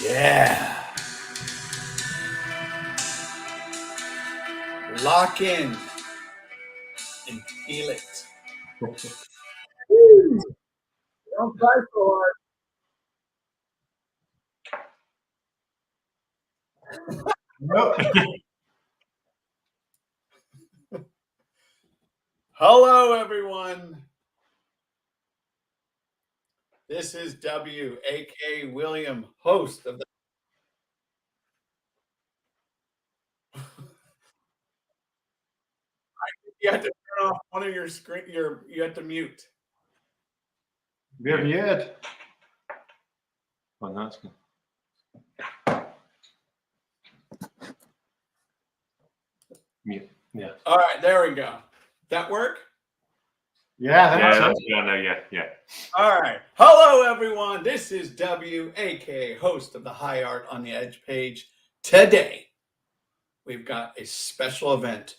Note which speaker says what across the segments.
Speaker 1: Yeah. Lock in and feel it. Woo. Don't cry so hard.
Speaker 2: Nope.
Speaker 1: Hello, everyone. This is W, aka William, host of the. You have to turn off one of your screen. You have to mute.
Speaker 2: We're muted. Oh, that's good. Mute. Yeah.
Speaker 1: All right, there we go. That work?
Speaker 2: Yeah, I think so.
Speaker 3: That's good now. Yeah.
Speaker 1: All right. Hello, everyone. This is W, aka host of the High Art on the Edge page. Today, we've got a special event.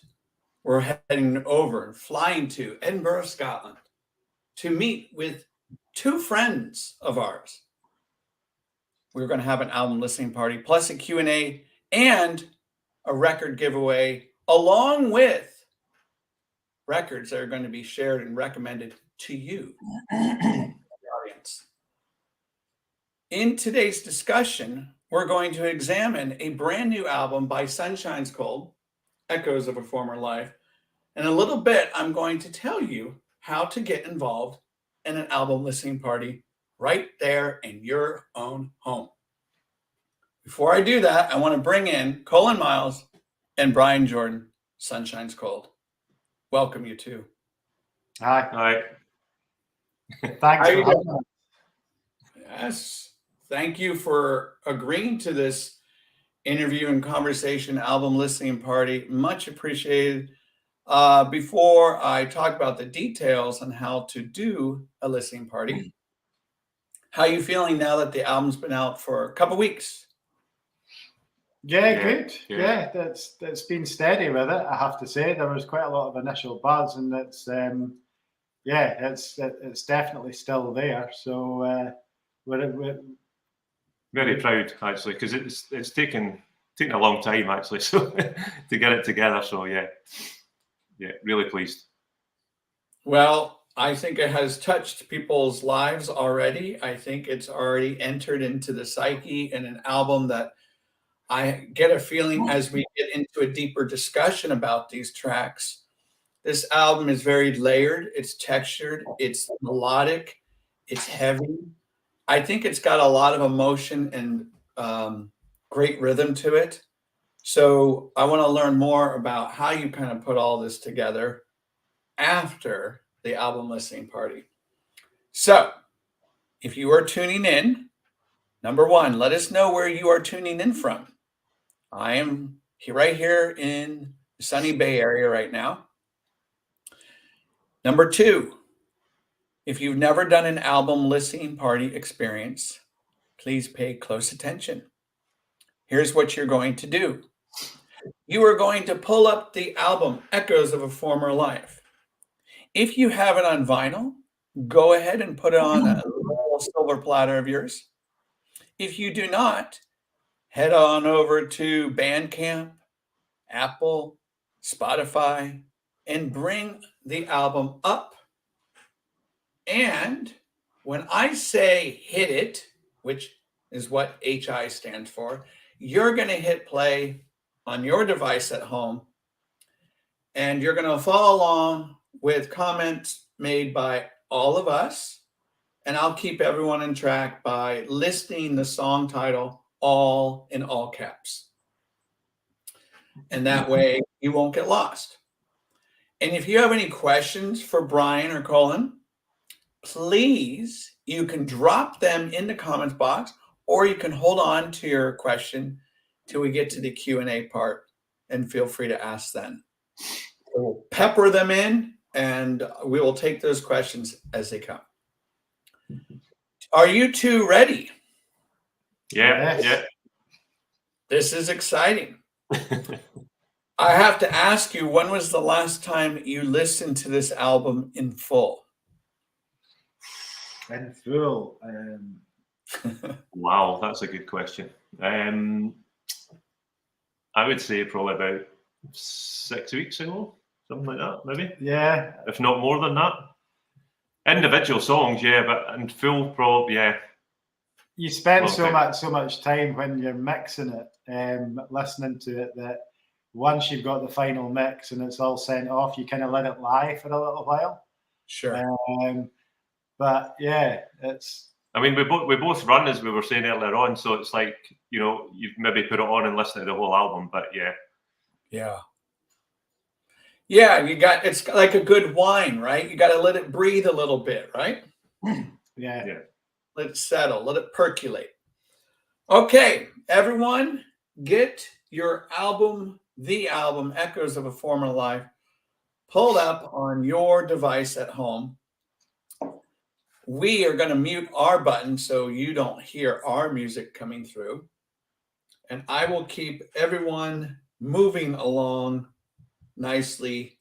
Speaker 1: We're heading over and flying to Edinburgh, Scotland, to meet with two friends of ours. We're going to have an album listening party, plus a Q&A and a record giveaway, along with records that are going to be shared and recommended to you, the audience. In today's discussion, we're going to examine a brand new album by Sunshine's Cold, Echoes of a Former Life. In a little bit, I'm going to tell you how to get involved in an album listening party right there in your own home. Before I do that, I want to bring in Colan Miles and Brian Jordan, Sunshine's Cold. Welcome, you two.
Speaker 2: Hi.
Speaker 3: Hi.
Speaker 2: Thanks
Speaker 1: How
Speaker 2: for
Speaker 1: you
Speaker 2: having
Speaker 1: doing?
Speaker 2: us.
Speaker 1: Yes. Thank you for agreeing to this interview and conversation album listening party. Much appreciated. Before I talk about the details on how to do a listening party, how are you feeling now that the album's been out for a couple weeks?
Speaker 2: Yeah, good. Yeah, that's been steady with it. I have to say, there was quite a lot of initial buzz, and it's definitely still there. So we're
Speaker 3: Very proud actually, because it's taken a long time actually, so to get it together. So yeah, really pleased.
Speaker 1: Well, I think it has touched people's lives already. I think it's already entered into the psyche in an album that I get a feeling as we get into a deeper discussion about these tracks. This album is very layered, it's textured, it's melodic, it's heavy. I think it's got a lot of emotion and great rhythm to it. So I want to learn more about how you kind of put all this together after the album listening party. So if you are tuning in, number one, let us know where you are tuning in from. I am right here in the sunny Bay Area right now. Number two, if you've never done an album listening party experience, please pay close attention. Here's what you're going to do. You are going to pull up the album Echoes of a Former Life. If you have it on vinyl, go ahead and put it on a little silver platter of yours. If you do not, head on over to Bandcamp, Apple, Spotify, and bring the album up. And when I say hit it, which is what HI stands for, you're going to hit play on your device at home, and you're going to follow along with comments made by all of us, and I'll keep everyone in track by listing the song title all in all caps. And that way you won't get lost. And if you have any questions for Brian or Colin, please, you can drop them in the comments box, or you can hold on to your question till we get to the Q&A part, and feel free to ask then. We'll pepper them in, and we will take those questions as they come. Are you two ready?
Speaker 3: Yeah.
Speaker 1: This is exciting. I have to ask you, when was the last time you listened to this album in full?
Speaker 2: in full.
Speaker 3: Wow, that's a good question. I would say probably about 6 weeks ago, something like that, maybe.
Speaker 2: Yeah.
Speaker 3: If not more than that. Individual songs, yeah, but in full, probably, yeah.
Speaker 2: You spend
Speaker 3: Long time.
Speaker 2: so much time when you're mixing it, listening to it, that once you've got the final mix and it's all sent off, you kind of let it lie for a little while.
Speaker 1: Sure.
Speaker 2: But yeah, it's.
Speaker 3: I mean, we both run, as we were saying earlier on, so it's like, you know, you've maybe put it on and listened to the whole album, but yeah.
Speaker 1: Yeah. Yeah, it's like a good wine, right? You got to let it breathe a little bit, right?
Speaker 2: Yeah.
Speaker 1: Let it settle, let it percolate. Okay, everyone, get your album, the album, Echoes of a Former Life, pulled up on your device at home. We are going to mute our button so you don't hear our music coming through. And I will keep everyone moving along nicely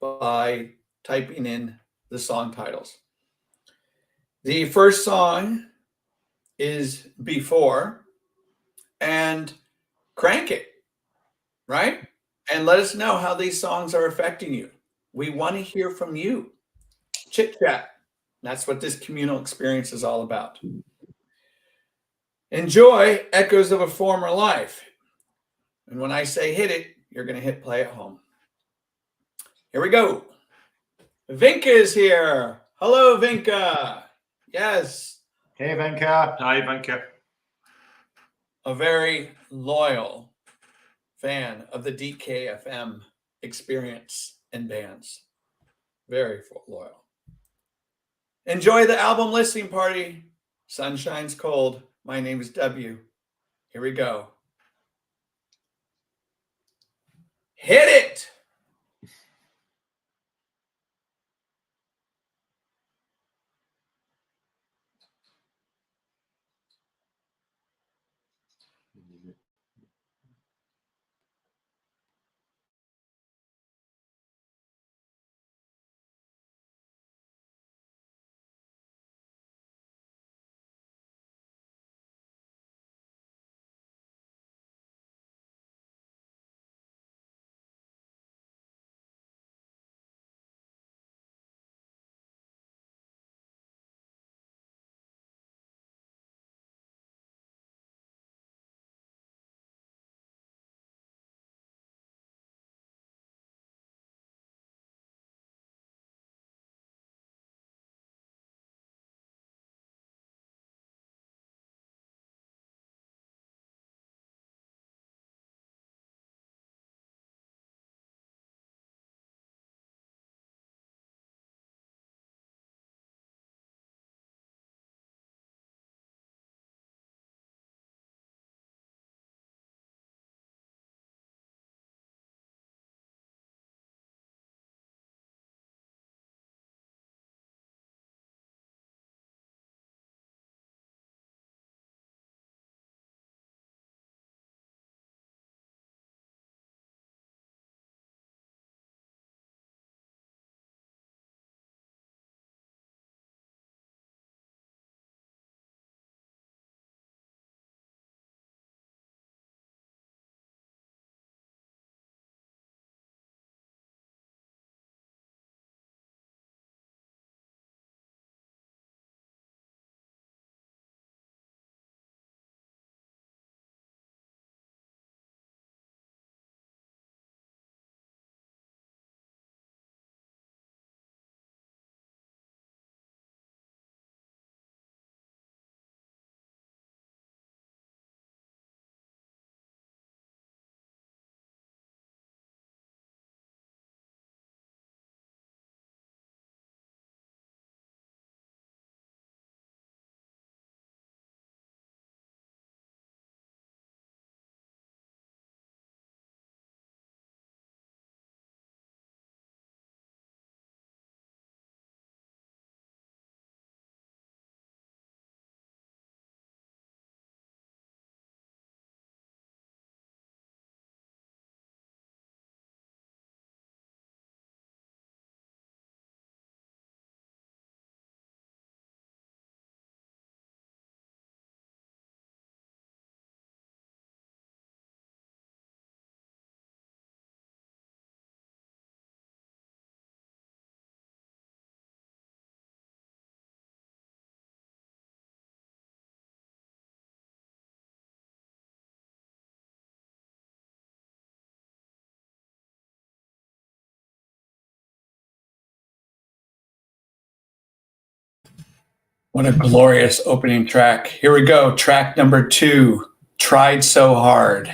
Speaker 1: by typing in the song titles. The first song is Before, and crank it, right? And let us know how these songs are affecting you. We want to hear from you. Chit chat. That's what this communal experience is all about. Enjoy Echoes of a Former Life. And when I say hit it, you're going to hit play at home. Here we go. Vinka is here. Hello, Vinka. Yes.
Speaker 2: Hey, Vinka.
Speaker 3: Hi, Vinka.
Speaker 1: A very loyal fan of the DKFM experience and bands. Very loyal. Enjoy the album listening party. Sunshine's cold. My name is W. Here we go. Hit it. What a glorious opening track. Here we go. Track number 2, Tried So Hard.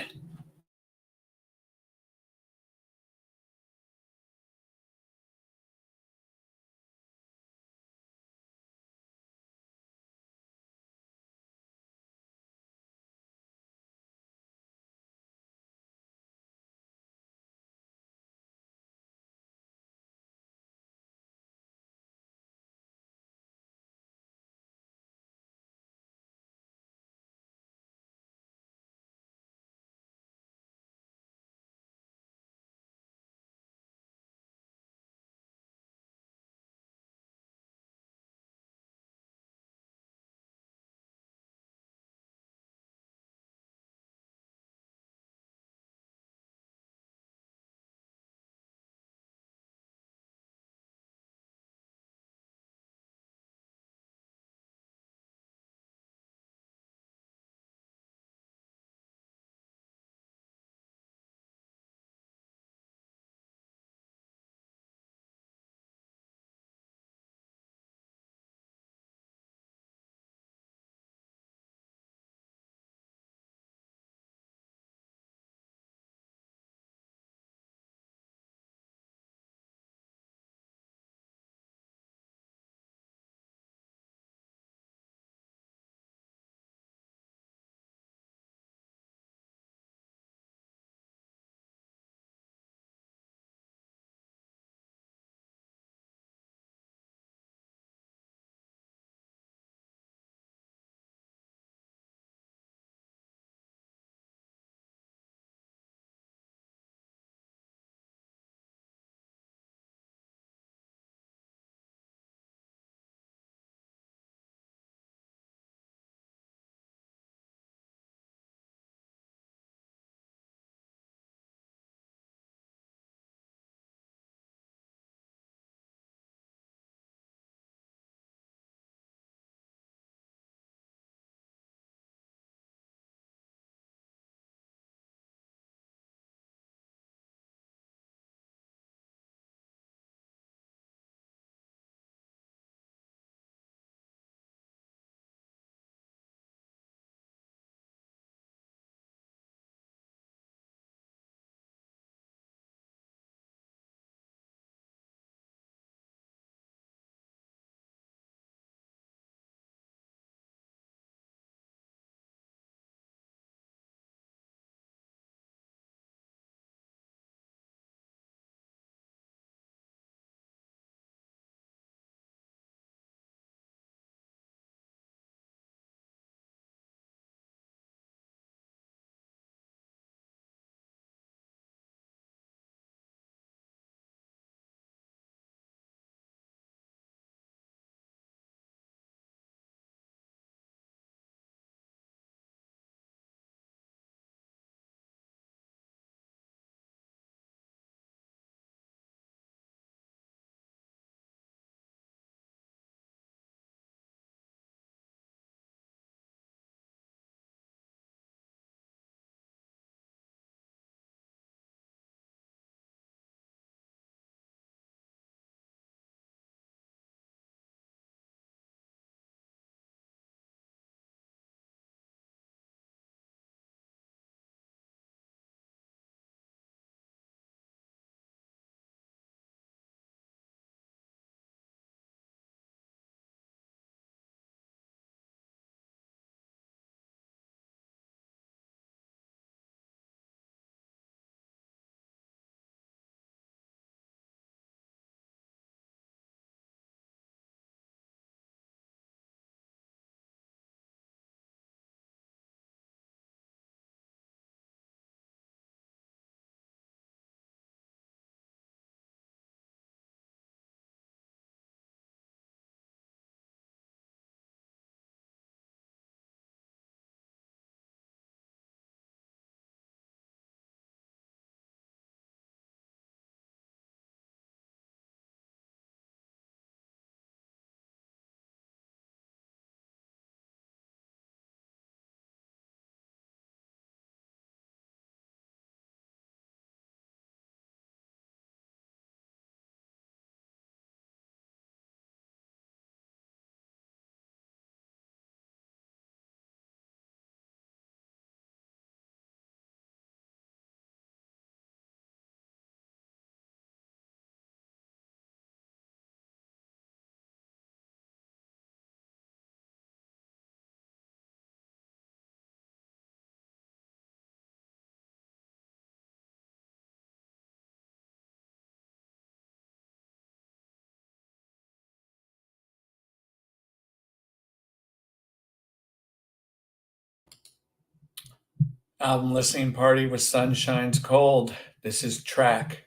Speaker 1: Album listening party with Sunshine's Cold. This is track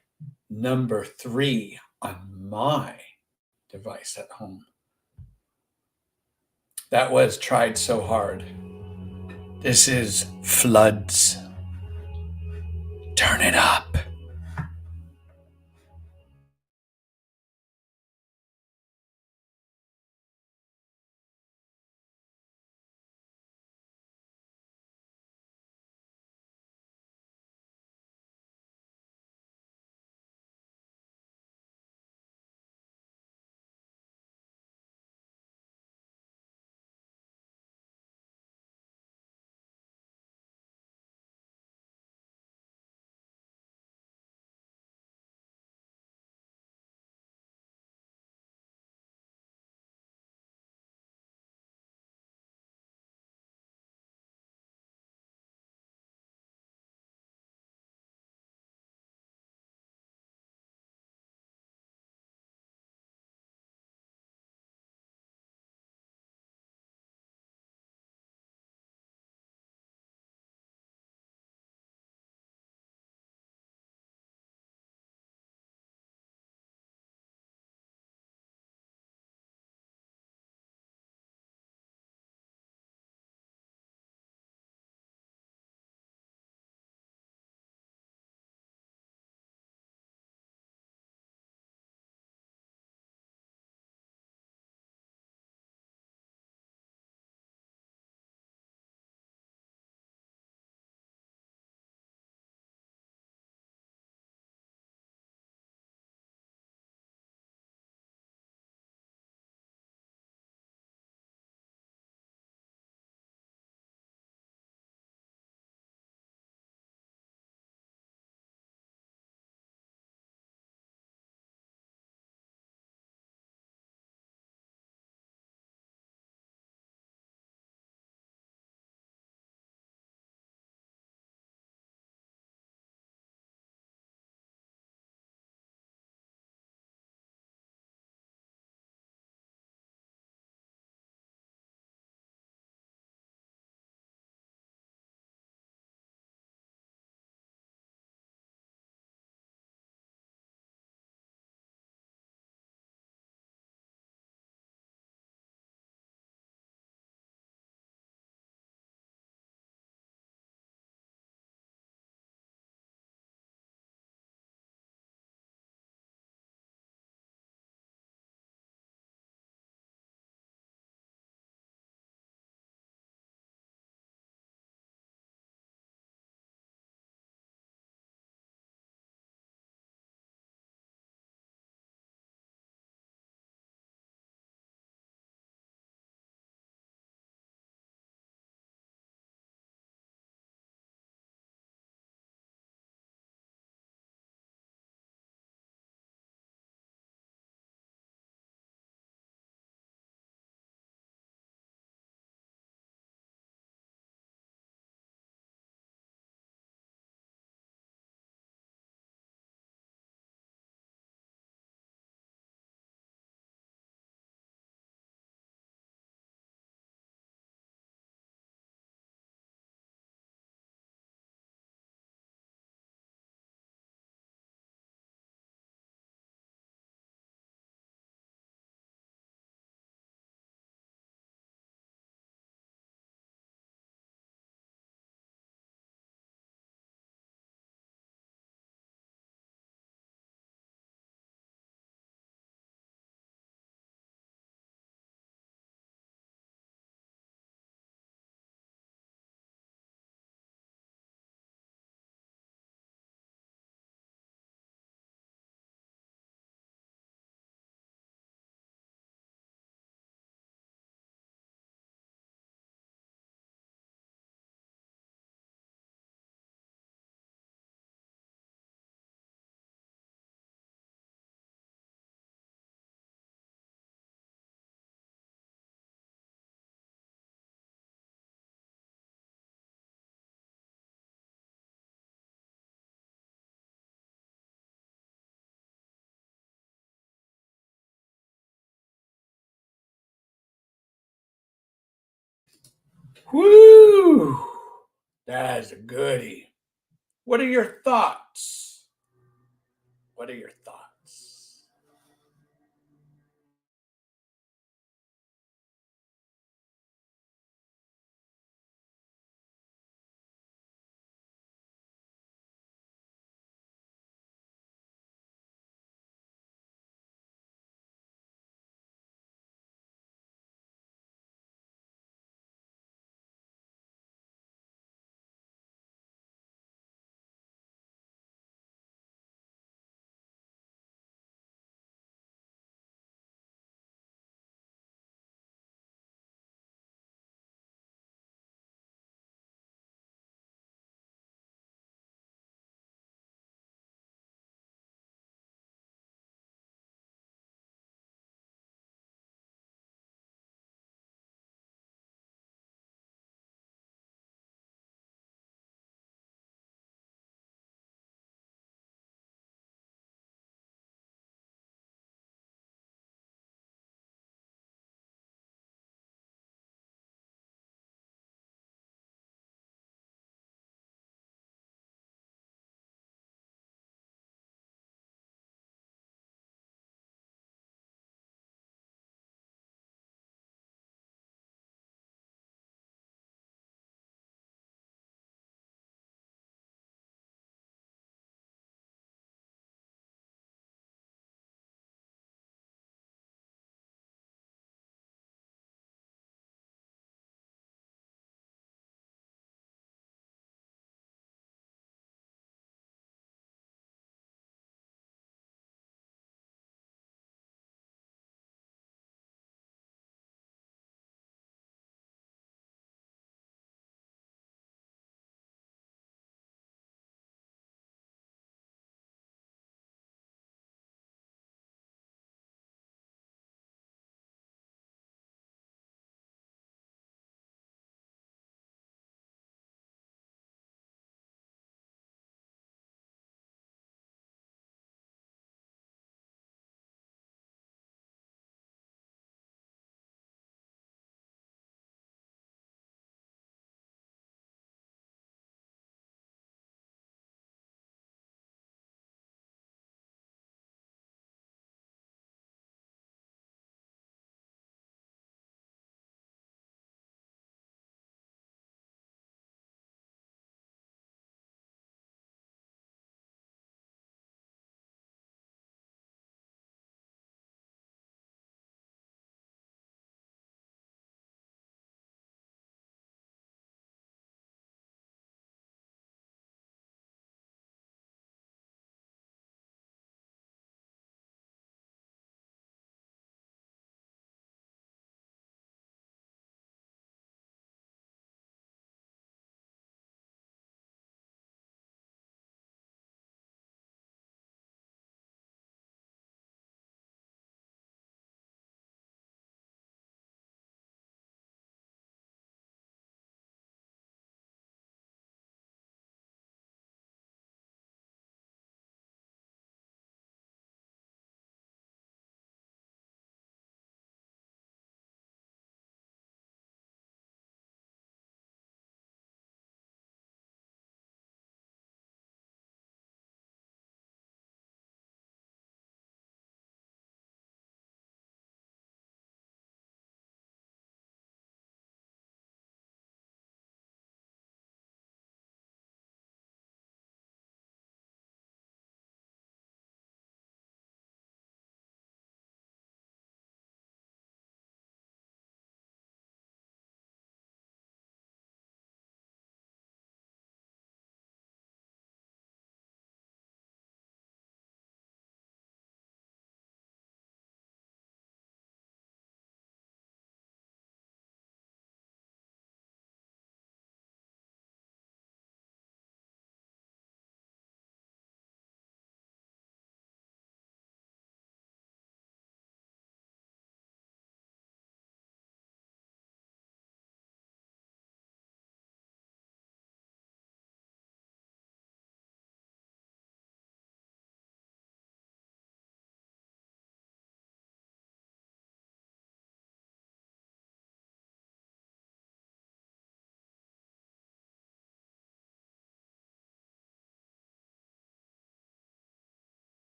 Speaker 1: number 3 on my device at home. That was Tried So Hard. This is Floods. Turn it up. Woo! That's a goodie. What are your thoughts? What are your thoughts?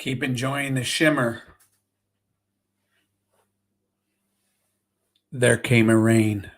Speaker 1: Keep enjoying the shimmer. There came a rain.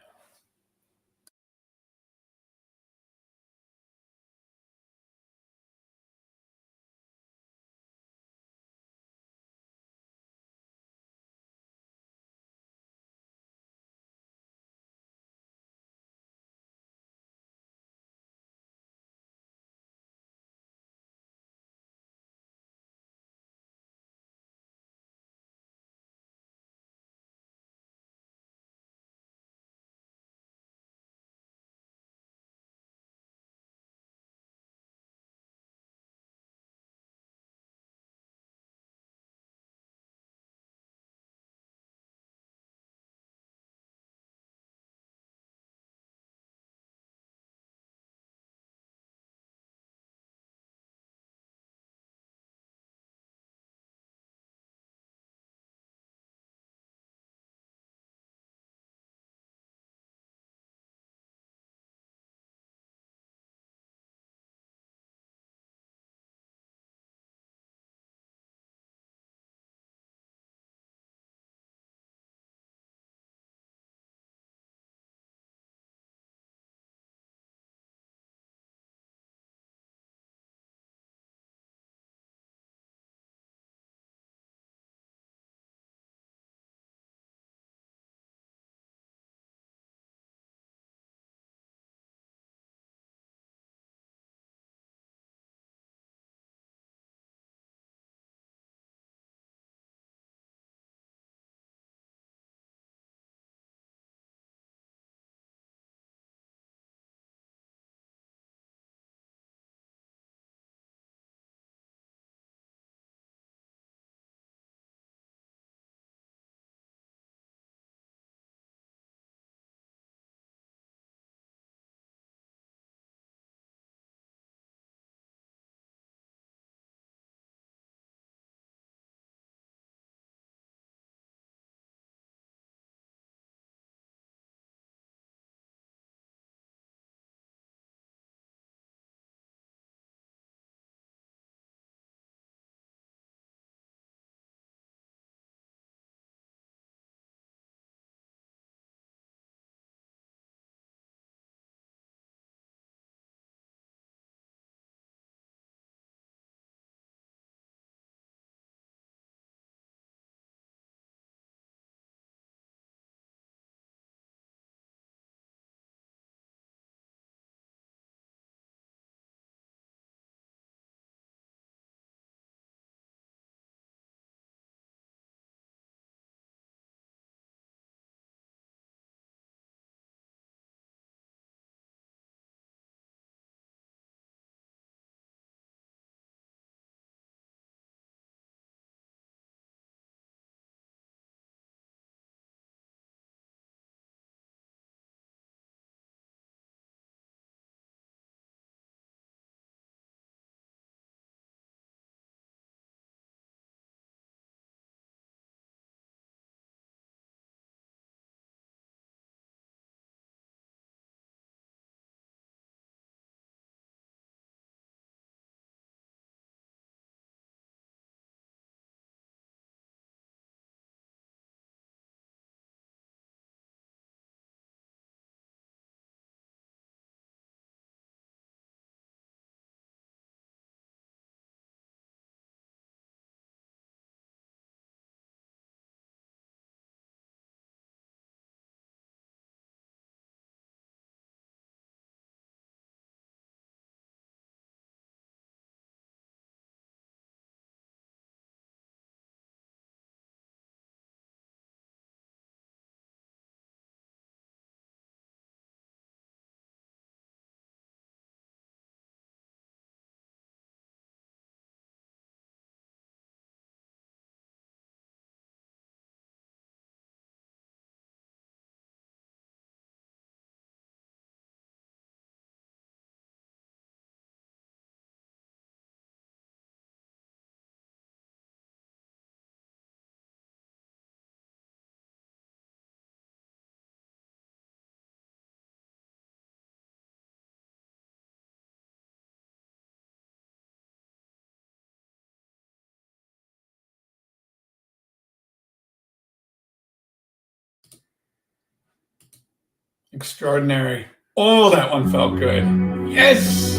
Speaker 1: Extraordinary. Oh, that one felt good. Yes!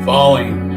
Speaker 1: Falling.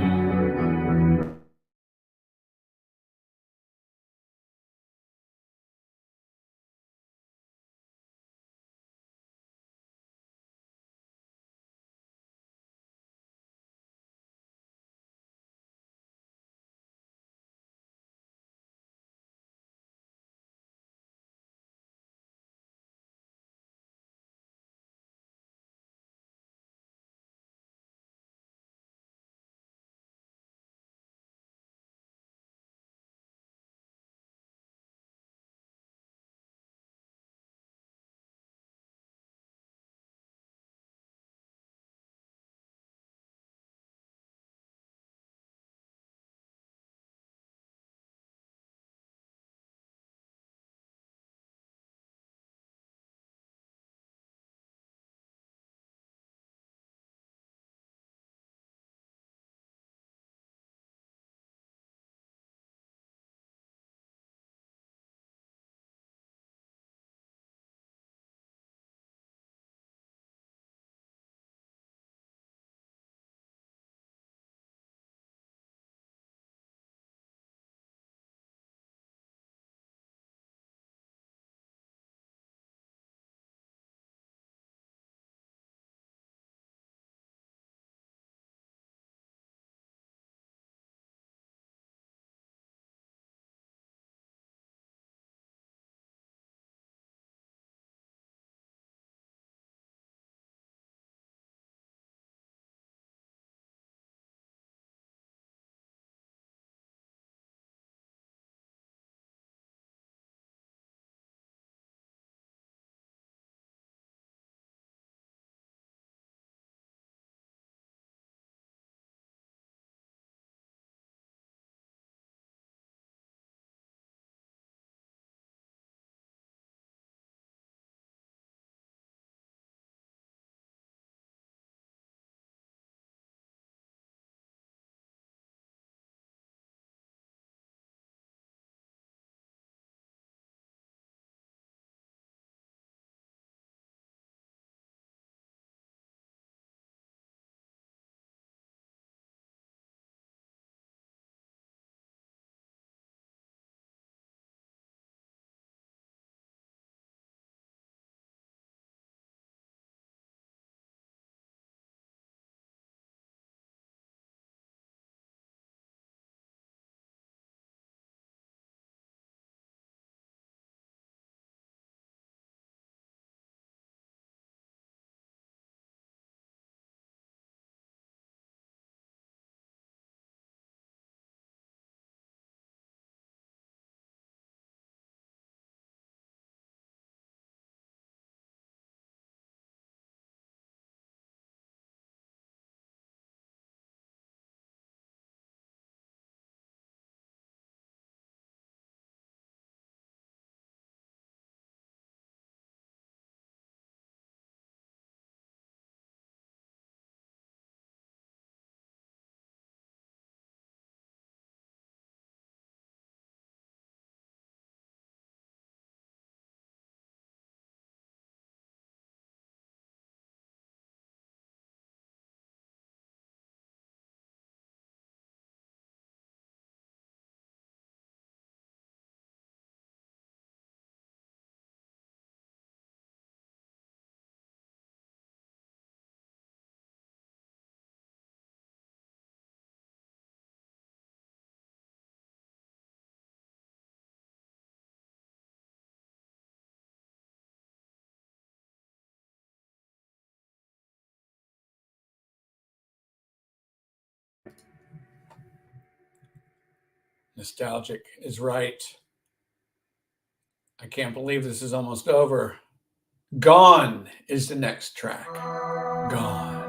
Speaker 1: Nostalgic is right. I can't believe this is almost over. Gone is the next track. Gone.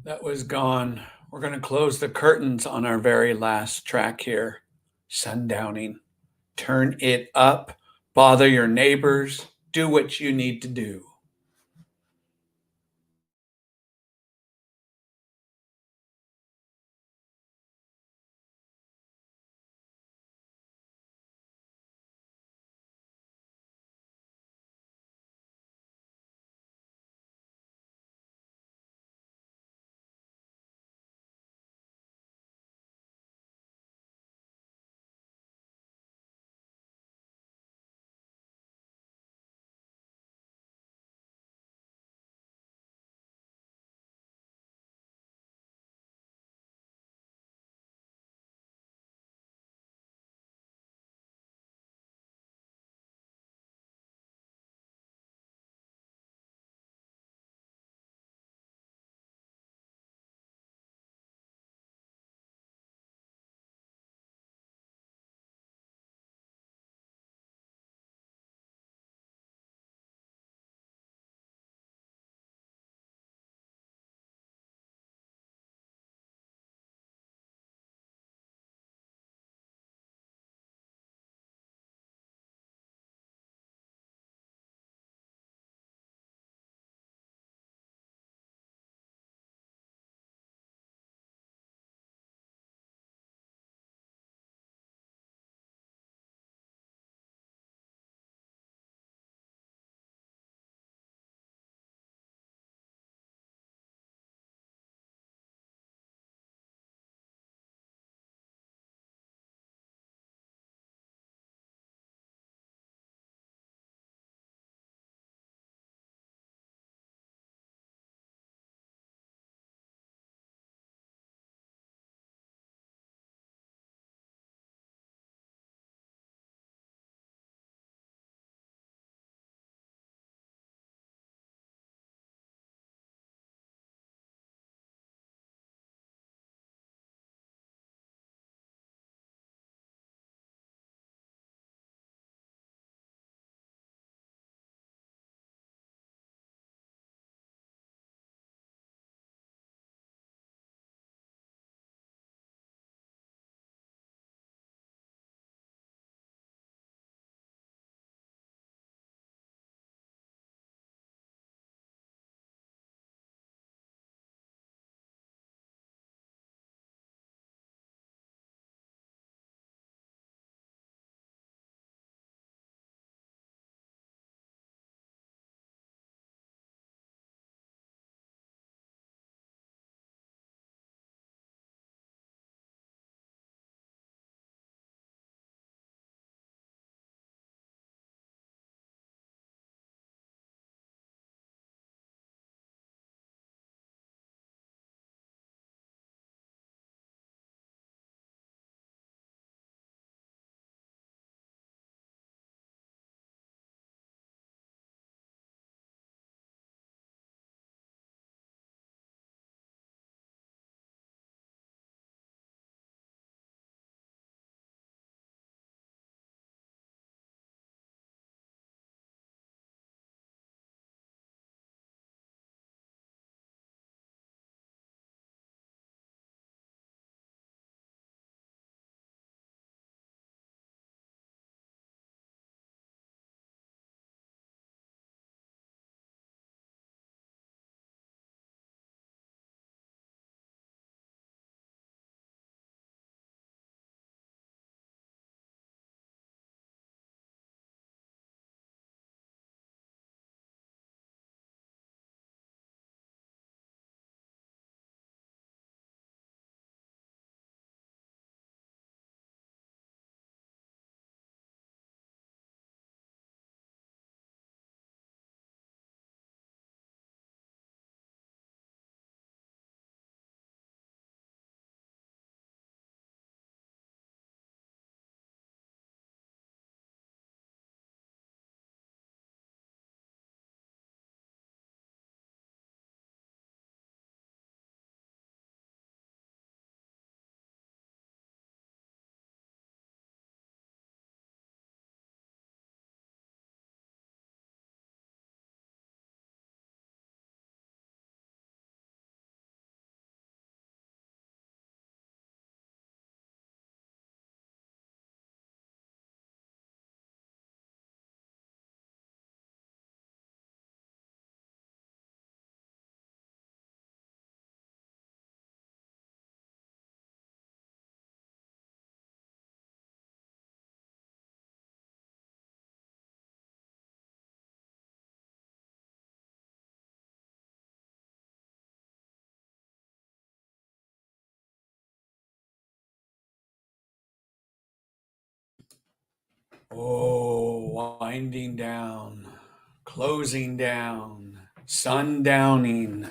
Speaker 1: That was Gone. We're going to close the curtains on our very last track here. Sundowning. Turn it up. Bother your neighbors. Do what you need to do. Oh, winding down, closing down, sundowning.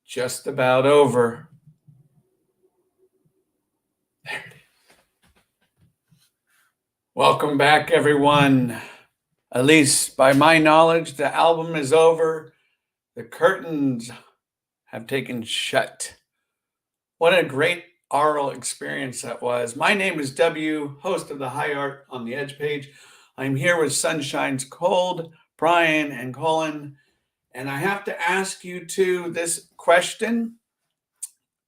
Speaker 1: Just about over. There it is. Welcome back, everyone. At least by my knowledge, the album is over. The curtains have taken shut. What a great aural experience that was. My name is W, host of the High Art on the Edge page. I'm here with Sunshine's Cold, Brian, and Colin. And I have to ask you two this question.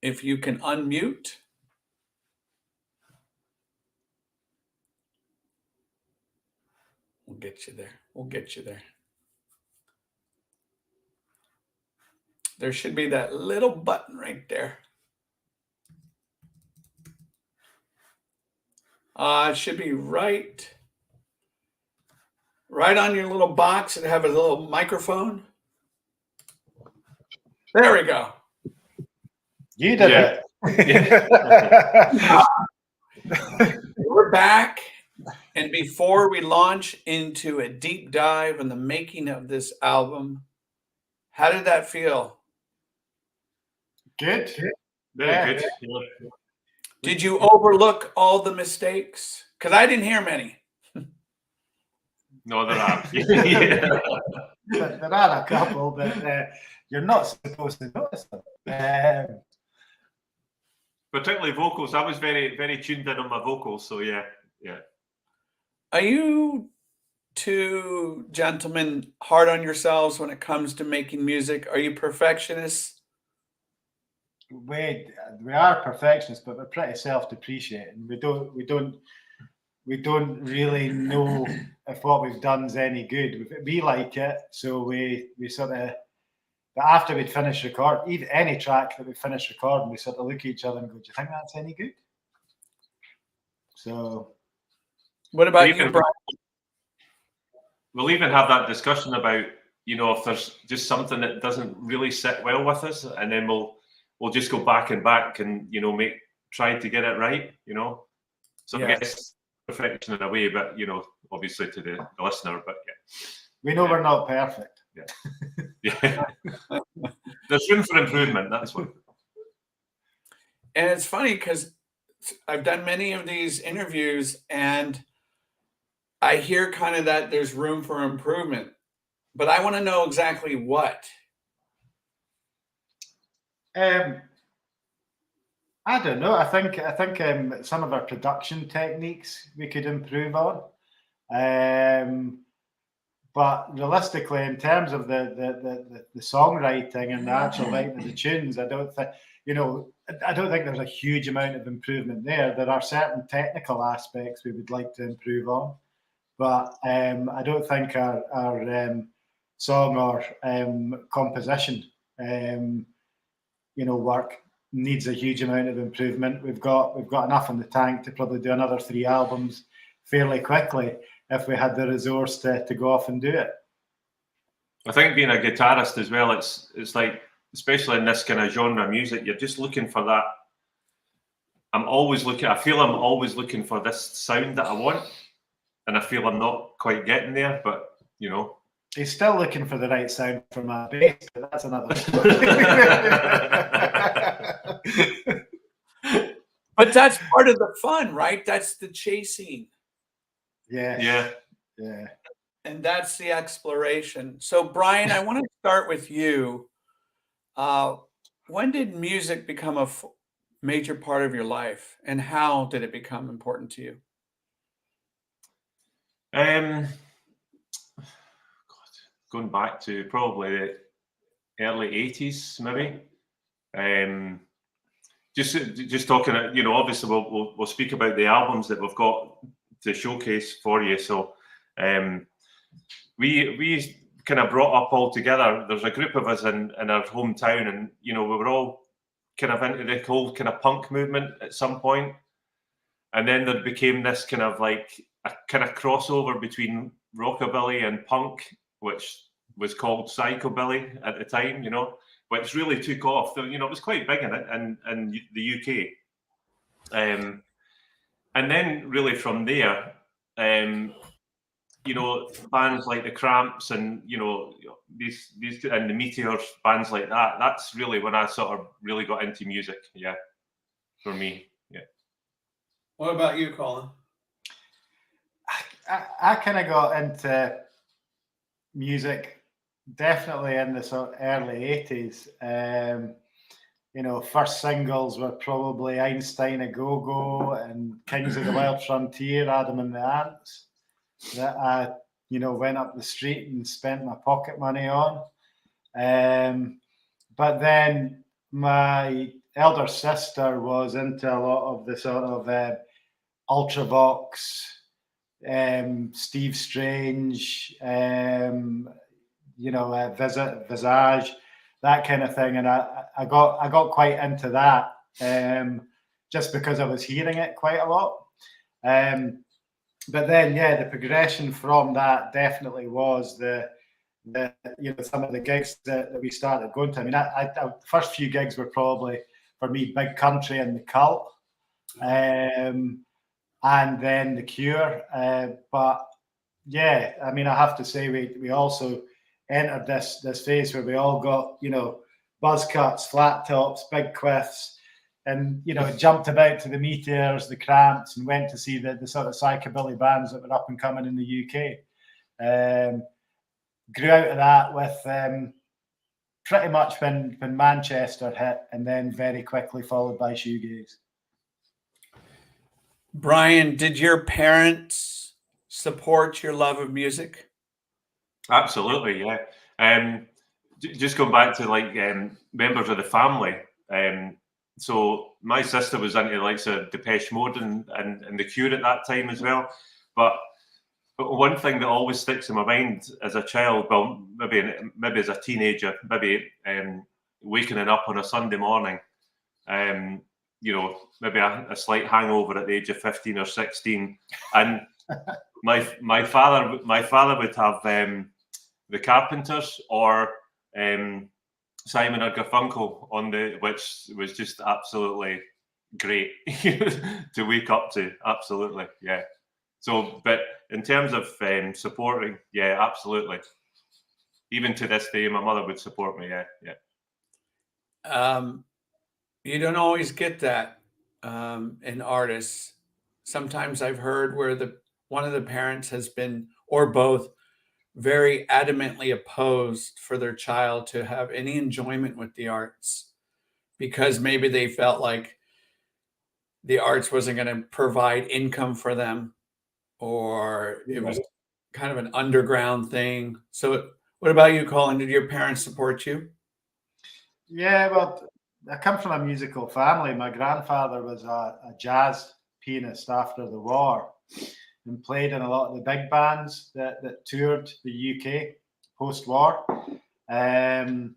Speaker 1: If you can unmute. We'll get you there. We'll get you there. There should be that little button right there. It should be right on your little box and have a little microphone. There we go.
Speaker 2: You did
Speaker 3: Yeah.
Speaker 2: it.
Speaker 1: We're back. And before we launch into a deep dive on the making of this album, how did that feel?
Speaker 2: Good.
Speaker 3: Very good. Yeah.
Speaker 1: Did you overlook all the mistakes? Because I didn't hear many.
Speaker 3: No, there are. Yeah.
Speaker 2: There are a couple, but you're not supposed to notice them.
Speaker 3: Particularly vocals. I was very, very tuned in on my vocals. So yeah.
Speaker 1: Are you two gentlemen hard on yourselves when it comes to making music? Are you perfectionists?
Speaker 2: We are perfectionists, but we're pretty self-depreciating. We don't really know if what we've done is any good. We like it, so we sort of. But after we'd finished recording, even any track that we finished recording, we sort of look at each other and go, "Do you think that's any good?" So,
Speaker 1: what about you, Brian?
Speaker 3: We'll even have that discussion about, if there's just something that doesn't really sit well with us, and then we'll just go back and try to get it right. So
Speaker 1: Yes.
Speaker 3: I guess perfection in a way, but obviously to the listener. But yeah,
Speaker 2: we know we're not perfect.
Speaker 3: yeah. There's room for improvement. That's what.
Speaker 1: And it's funny because I've done many of these interviews and I hear kind of that there's room for improvement, but I want to know exactly what.
Speaker 2: I don't know. I think some of our production techniques we could improve on. But realistically, in terms of the songwriting and the actual writing of the tunes, I don't think there's a huge amount of improvement there. There are certain technical aspects we would like to improve on, but I don't think our song or composition work needs a huge amount of improvement. We've got enough in the tank to probably do another 3 albums fairly quickly if we had the resource to go off and do it.
Speaker 3: I think being a guitarist as well, it's like, especially in this kind of genre of music, you're just looking for that. I feel I'm always looking for this sound that I want, and I feel I'm not quite getting there, but
Speaker 2: He's still looking for the right sound for my bass, but that's another story.
Speaker 1: But that's part of the fun, right? That's the chasing.
Speaker 2: Yeah.
Speaker 1: And that's the exploration. So, Brian, I want to start with you. When did music become a major part of your life, and how did it become important to you?
Speaker 3: Going back to probably the early 80s, maybe. Just talking, obviously we'll speak about the albums that we've got to showcase for you. So we kind of brought up all together. There's a group of us in our hometown, and we were all kind of into the whole kind of punk movement at some point. And then there became this kind of like a kind of crossover between rockabilly and punk, which was called psychobilly at the time, which really took off. It was quite big in the UK. And And then really from there, you know, bands like the Cramps and, you know, these and the Meteors, bands like that. That's really when I sort of really got into music. Yeah, for me. Yeah.
Speaker 1: What about you, Colin?
Speaker 2: I kind of got into music definitely in the sort of early 80s. You know, first singles were probably Einstein a Go-Go and Kings of the Wild Frontier, Adam and the Ants, that I, you know, went up the street and spent my pocket money on. But then my elder sister was into a lot of the sort of Ultravox, Steve Strange, you know, Visage, that kind of thing, and I got quite into that, just because I was hearing it quite a lot. But then, yeah, the progression from that definitely was the you know, some of the gigs that we started going to. I mean, the first few gigs were probably for me Big Country and the Cult. And then the Cure. But yeah, I mean, I have to say we also entered this phase where we all got, you know, buzz cuts, flat tops, big quiffs, and, you know, jumped about to the Meteors, the Cramps, and went to see the sort of psychobilly bands that were up and coming in the UK. Grew out of that with pretty much when Manchester hit, and then very quickly followed by shoegaze.
Speaker 1: Brian, did your parents support your love of music?
Speaker 3: Absolutely, yeah. Just going back to like members of the family. So my sister was into the likes of Depeche Mode and the Cure at that time as well. But one thing that always sticks in my mind as a child, well, maybe as a teenager, maybe waking up on a Sunday morning, you know, maybe a slight hangover at the age of 15 or 16, and my father would have the Carpenters or Simon and Garfunkel on which was just absolutely great to wake up to. Absolutely, yeah. So, but in terms of supporting, yeah, absolutely. Even to this day, my mother would support me. Yeah.
Speaker 1: You don't always get that in artists. Sometimes I've heard where one of the parents has been, or both, very adamantly opposed for their child to have any enjoyment with the arts because maybe they felt like the arts wasn't going to provide income for them, or it was kind of an underground thing. So what about you, Colin? Did your parents support you?
Speaker 2: Yeah, well, I come from a musical family. My grandfather was a jazz pianist after the war and played in a lot of the big bands that toured the UK post-war. And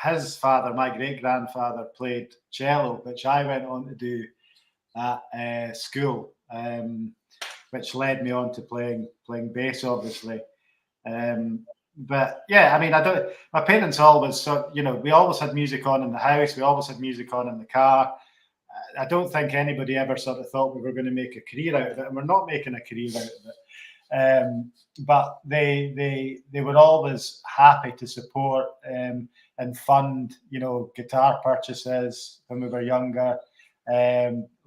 Speaker 2: his father, my great-grandfather, played cello, which I went on to do at school, which led me on to playing bass, obviously. But yeah, I mean, my parents always, you know, we always had music on in the house. We always had music on in the car. I don't think anybody ever sort of thought we were going to make a career out of it, and we're not making a career out of it. But they were always happy to support and fund, you know, guitar purchases when we were younger,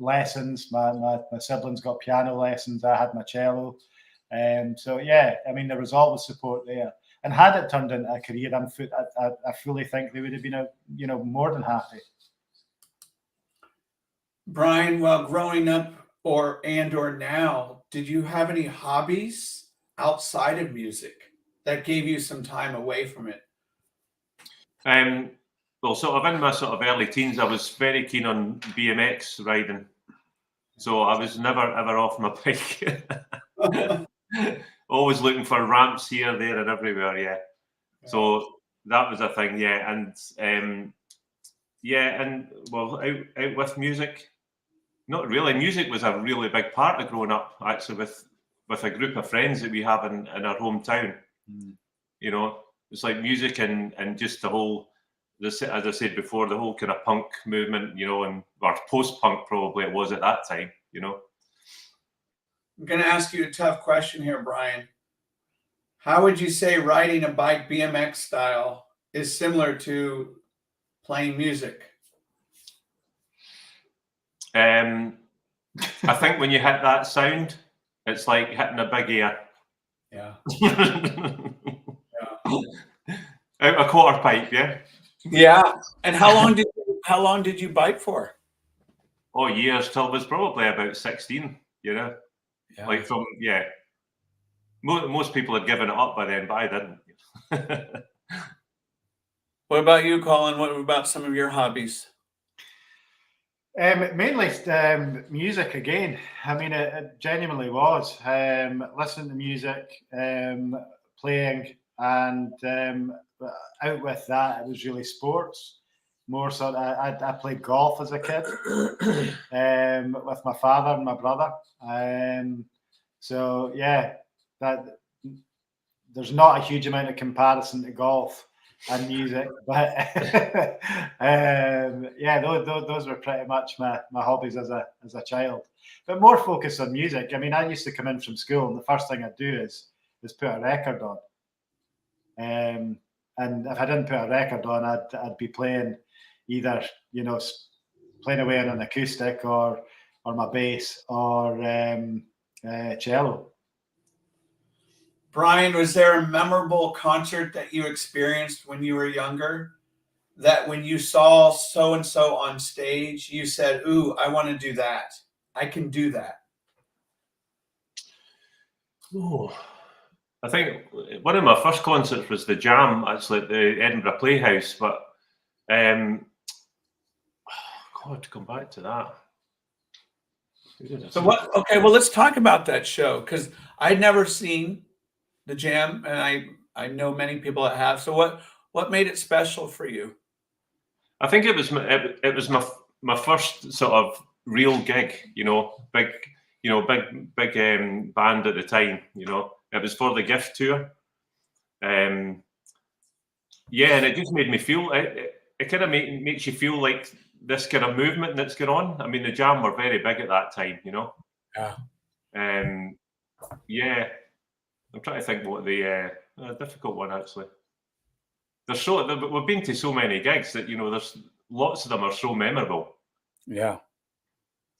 Speaker 2: lessons. My siblings got piano lessons. I had my cello. So yeah, I mean, there was always support there. And had it turned into a career, I fully think they would have been, you know, more than happy.
Speaker 1: Brian, while growing up or now, did you have any hobbies outside of music that gave you some time away from it?
Speaker 3: Well, sort of in my sort of early teens, I was very keen on BMX riding. So I was never ever off my bike. Always looking for ramps here, there, and everywhere. Yeah. So that was a thing. Yeah, and well, out with music. Not really. Music was a really big part of growing up. Actually, with a group of friends that we have in our hometown. You know, it's like music and just the whole as I said before, the whole kind of punk movement, you know, and or post-punk probably it was at that time, you know.
Speaker 1: I'm going to ask you a tough question here, Brian. How would you say riding a bike BMX style is similar to playing music?
Speaker 3: I think when you hit that sound, it's like hitting a big ear.
Speaker 1: Yeah.
Speaker 3: Out a quarter pipe, yeah.
Speaker 1: Yeah. And how long did you bike for?
Speaker 3: Oh, years till I was probably about 16. You know,
Speaker 1: Yeah.
Speaker 3: like from most people had given it up by then, but I didn't.
Speaker 1: What about you, Colin? What about some of your hobbies?
Speaker 2: Mainly music again. I mean, it genuinely was listening to music, playing, and out with that, it was really sports. More so, I played golf as a kid with my father and my brother. So yeah, that there's not a huge amount of comparison to golf and music, but yeah, those were pretty much my hobbies as a child. But more focused on music. I mean, I used to come in from school, and the first thing I'd do is put a record on. And if I didn't put a record on, I'd be playing either, you know, playing away on an acoustic or my bass or cello.
Speaker 1: Brian, was there a memorable concert that you experienced when you were younger that when you saw so-and-so on stage, you said, ooh, I want to do that. I can do that?
Speaker 3: Oh, I think one of my first concerts was the Jam, actually, at the Edinburgh Playhouse. But God, to come back to that.
Speaker 1: So what? Okay, well, let's talk about that show, because I'd never seen the Jam, and I know many people that have. So what made it special for you?
Speaker 3: I think it was my first sort of real gig. You know, big band at the time. You know, it was for the Gift tour. Yeah, and it just made me feel it kind of makes you feel like this kind of movement that's going on. I mean, the Jam were very big at that time, you know.
Speaker 1: Yeah.
Speaker 3: Yeah, I'm trying to think what the difficult one actually. We've been to so many gigs that, you know, there's lots of them are so memorable.
Speaker 1: Yeah.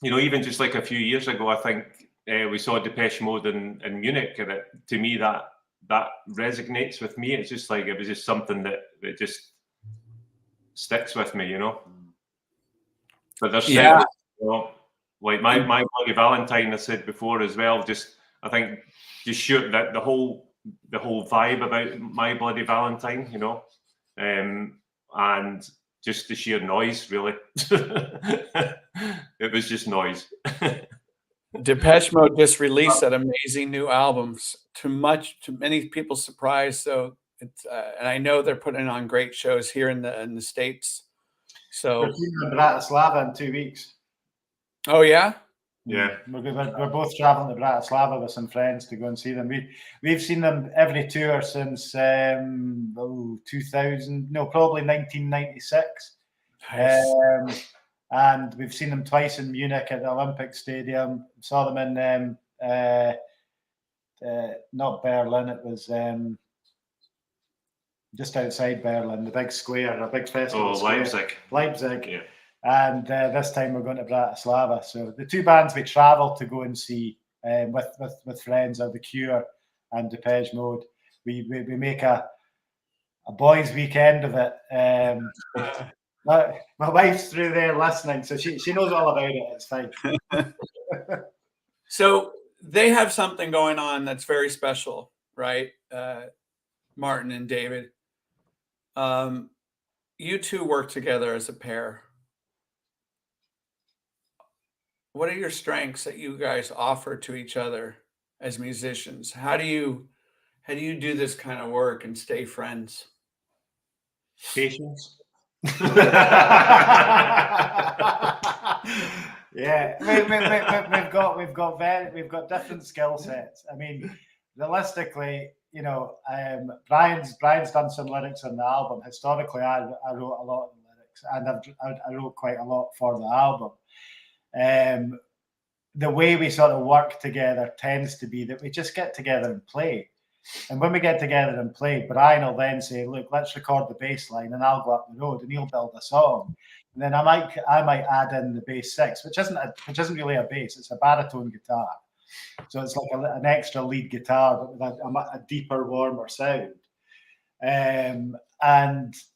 Speaker 3: You know, even just like a few years ago, I think we saw Depeche Mode in Munich, and to me that resonates with me. It's just like it was just something that just sticks with me, you know. But there's you know, like my Bloody Valentine, I said before as well. Just I think just shoot that the whole vibe about My Bloody Valentine, you know, and just the sheer noise, really. It was just noise.
Speaker 1: Depeche Mode just released that amazing new album, to many people's surprise. So it's and I know they're putting on great shows here in the States. So
Speaker 2: we're in Bratislava in 2 weeks.
Speaker 1: Oh yeah,
Speaker 3: yeah.
Speaker 2: We're both traveling to Bratislava with some friends to go and see them. We've seen them every tour since 2000, no, probably 1996.
Speaker 1: Nice.
Speaker 2: And we've seen them twice in Munich at the Olympic Stadium. Saw them in not Berlin, it was just outside Berlin, the big square, a big festival.
Speaker 3: Oh, Leipzig.
Speaker 2: Leipzig.
Speaker 3: Yeah.
Speaker 2: And this time we're going to Bratislava. So the two bands we travel to go and see with friends are The Cure and Depeche Mode. We make a boys' weekend of it. My wife's through there listening, so she knows all about it. It's fine.
Speaker 1: So they have something going on that's very special, right? Martin and David. You two work together as a pair. What are your strengths that you guys offer to each other as musicians? How do you do this kind of work and stay friends?
Speaker 3: Patience.
Speaker 2: Yeah, we've got different skill sets. I mean, realistically, you know, Brian's done some lyrics on the album. Historically, I wrote a lot of the lyrics, and I wrote quite a lot for the album. The way we sort of work together tends to be that we just get together and play. And when we get together and play, Brian will then say, "Look, let's record the bass line, and I'll go up the road, and he'll build a song." And then I might add in the bass six, which isn't really a bass; it's a baritone guitar. So it's like an extra lead guitar, but with a deeper, warmer sound. And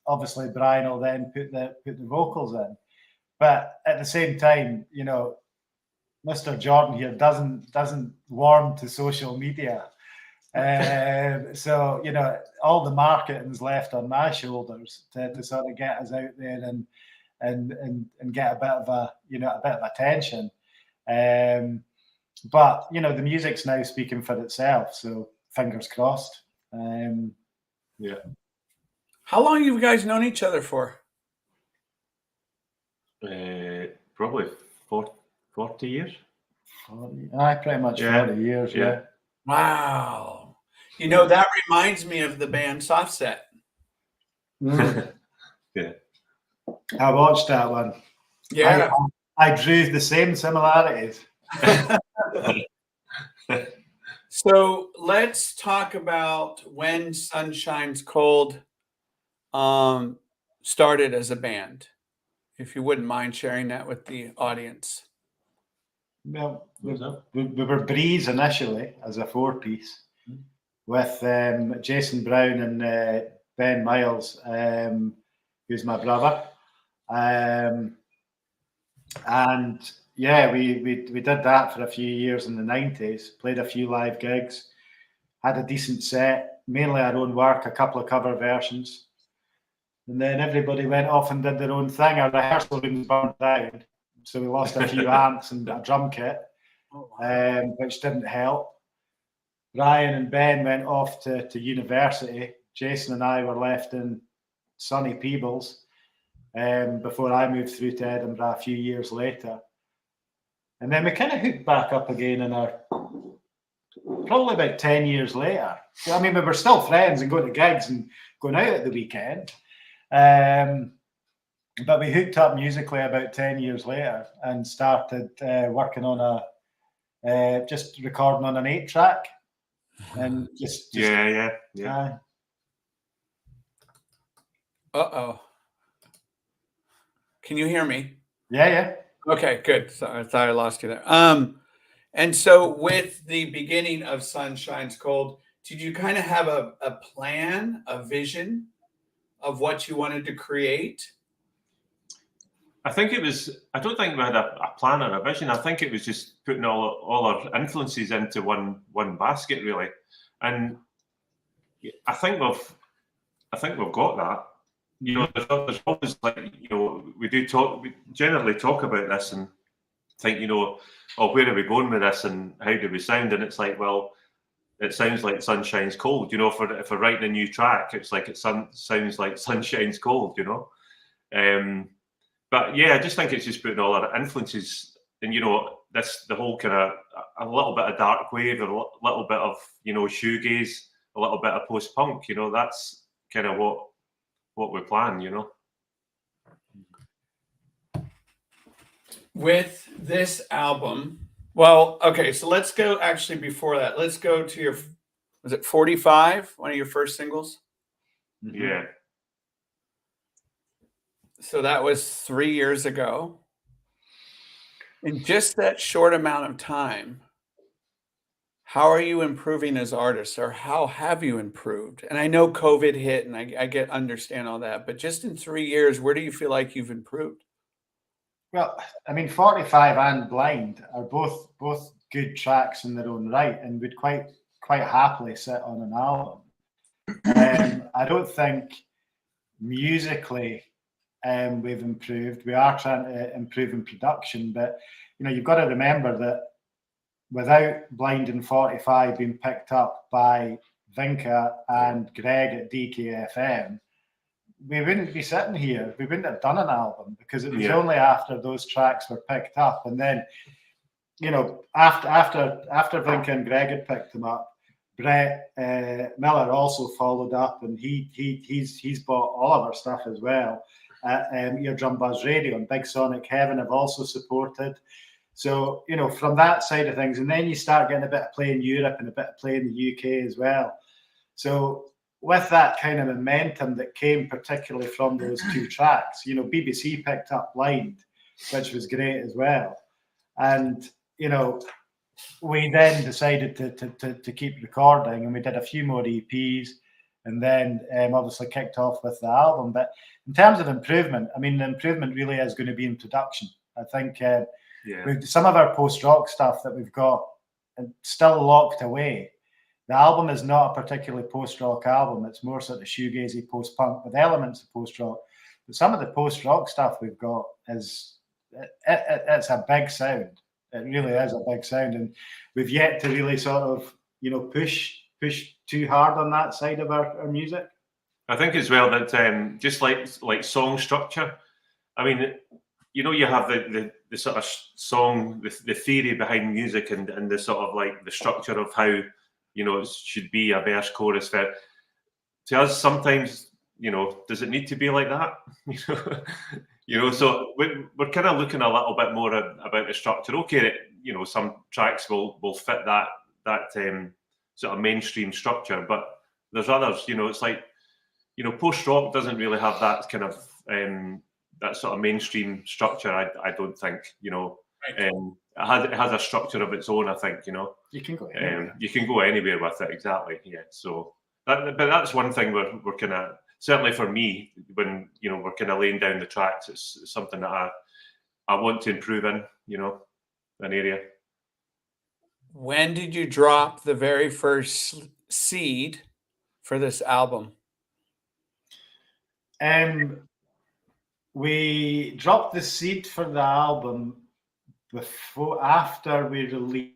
Speaker 2: obviously, Brian will then put the vocals in. But at the same time, you know, Mr. Jordan here doesn't warm to social media. So, you know, all the marketing's left on my shoulders to sort of get us out there and get a bit of attention. But you know, the music's now speaking for itself, so fingers crossed.
Speaker 3: Yeah.
Speaker 1: How long have you guys known each other for?
Speaker 3: Probably 40 years.
Speaker 2: 40, pretty much 40 years, yeah.
Speaker 1: Wow. You know, that reminds me of the band Softset.
Speaker 3: Yeah.
Speaker 2: I watched that one.
Speaker 1: Yeah.
Speaker 2: I drew the same similarities.
Speaker 1: So let's talk about when Sunshine's Cold started as a band, if you wouldn't mind sharing that with the audience.
Speaker 2: Well, we were Breeze initially as a four-piece with Jason Brown and Ben Miles, who's my brother. And yeah, we did that for a few years in the 90s, played a few live gigs, had a decent set, mainly our own work, a couple of cover versions. And then everybody went off and did their own thing. Our rehearsal rooms burned down, so we lost a few amps and a drum kit, which didn't help. Ryan and Ben went off to university. Jason and I were left in sunny Peebles before I moved through to Edinburgh a few years later. And then we kind of hooked back up again in probably about 10 years later. I mean, we were still friends and going to gigs and going out at the weekend. But we hooked up musically about 10 years later and started working on just recording on an 8-track. And just
Speaker 3: yeah.
Speaker 1: Uh-oh. Can you hear me?
Speaker 2: Yeah.
Speaker 1: Okay, good. So I thought I lost you there. And so with the beginning of Sunshine's Cold, did you kind of have a plan, a vision of what you wanted to create?
Speaker 3: I don't think we had a plan or a vision. I think it was just putting all our influences into one basket, really. And I think we've got that. You know, there's always, like, you know, we generally talk about this and think, you know, oh, where are we going with this and how do we sound? And it's like, well, it sounds like Sunshine's Cold. You know, if we're writing a new track, it's like sounds like Sunshine's Cold, you know. But yeah, I just think it's just putting all our influences, and you know, the whole kind of a little bit of dark wave, a little bit of, you know, shoegaze, a little bit of post punk. You know, that's kind of what we plan. You know.
Speaker 1: With this album, well, okay, so let's go actually before that. Let's go to was it 45, one of your first singles?
Speaker 3: Yeah.
Speaker 1: So that was 3 years ago. In just that short amount of time, how are you improving as artists, or how have you improved? And I know COVID hit, and I understand all that, but just in 3 years, where do you feel like you've improved?
Speaker 2: Well, I mean, 45 and Blind are both good tracks in their own right, and would quite happily sit on an album. I don't think musically we've improved. We are trying to improve in production, but you know, you've got to remember that without Blind and 45 being picked up by Vinca and Greg at DKFM, we wouldn't be sitting here. We wouldn't have done an album, because it was only after those tracks were picked up, and then, you know, after Vinca and Greg had picked them up, Brett Miller also followed up, and he's bought all of our stuff as well. Eardrum Buzz Radio and Big Sonic Heaven have also supported. So, you know, from that side of things, and then you start getting a bit of play in Europe and a bit of play in the UK as well. So with that kind of momentum that came particularly from those two tracks, you know, BBC picked up Blind, which was great as well. And, you know, we then decided to keep recording, and we did a few more EPs, and then obviously kicked off with the album. But in terms of improvement, I mean, the improvement really is going to be in production. I think with some of our post-rock stuff that we've got still locked away. The album is not a particularly post-rock album. It's more sort of shoegazy post-punk with elements of post-rock. But some of the post-rock stuff we've got it's a big sound. It really is a big sound, and we've yet to really sort of, you know, push too hard on that side of our music.
Speaker 3: I think as well that just like song structure. I mean, you know, you have the sort of song, the theory behind music, and the sort of like the structure of how, you know, it should be a verse, chorus. That to us sometimes, you know, does it need to be like that? You know, so we're kind of looking a little bit more about the structure. Okay, you know, some tracks will fit that sort of mainstream structure, but there's others. You know, it's like, you know, post rock doesn't really have that kind of that sort of mainstream structure. I don't think, you know.
Speaker 1: Right.
Speaker 3: It has a structure of its own. I think, you know,
Speaker 2: you can go anywhere.
Speaker 3: You can go anywhere with it. Exactly. Yeah. So, but that's one thing we're kind of, certainly for me, when, you know, we're kind of laying down the tracks, it's something that I want to improve in, you know, an area.
Speaker 1: When did you drop the very first seed for this album?
Speaker 2: We dropped the seed for the album after we released.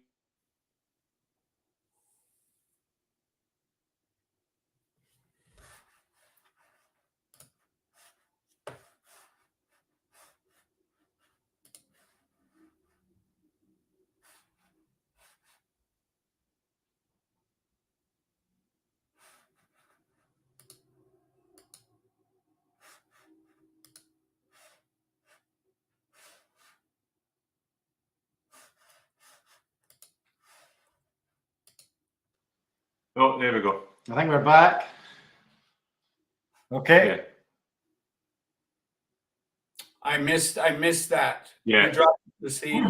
Speaker 3: Oh, there we go.
Speaker 2: I think we're back. Okay.
Speaker 3: Yeah.
Speaker 1: I missed that.
Speaker 3: Yeah.
Speaker 1: You dropped the seed.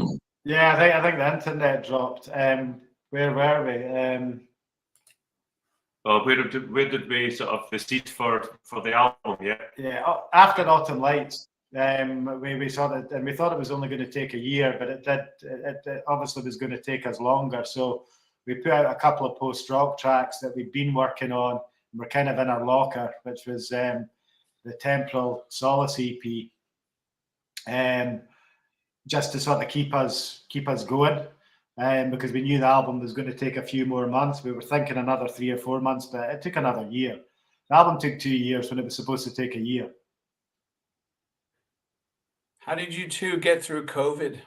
Speaker 2: Yeah, I think the internet dropped. Where were we?
Speaker 3: Well, where did we sort of the seed for the album? Yeah.
Speaker 2: Yeah, after Autumn Lights, we saw that, and we thought it was only going to take a year, but it obviously was going to take us longer. So we put out a couple of post-rock tracks that we'd been working on, and we're kind of in our locker, which was the Temporal Solace EP, just to sort of keep us going, because we knew the album was going to take a few more months. We were thinking another 3 or 4 months, but it took another year. The album took 2 years when it was supposed to take a year.
Speaker 1: How did you two get through COVID?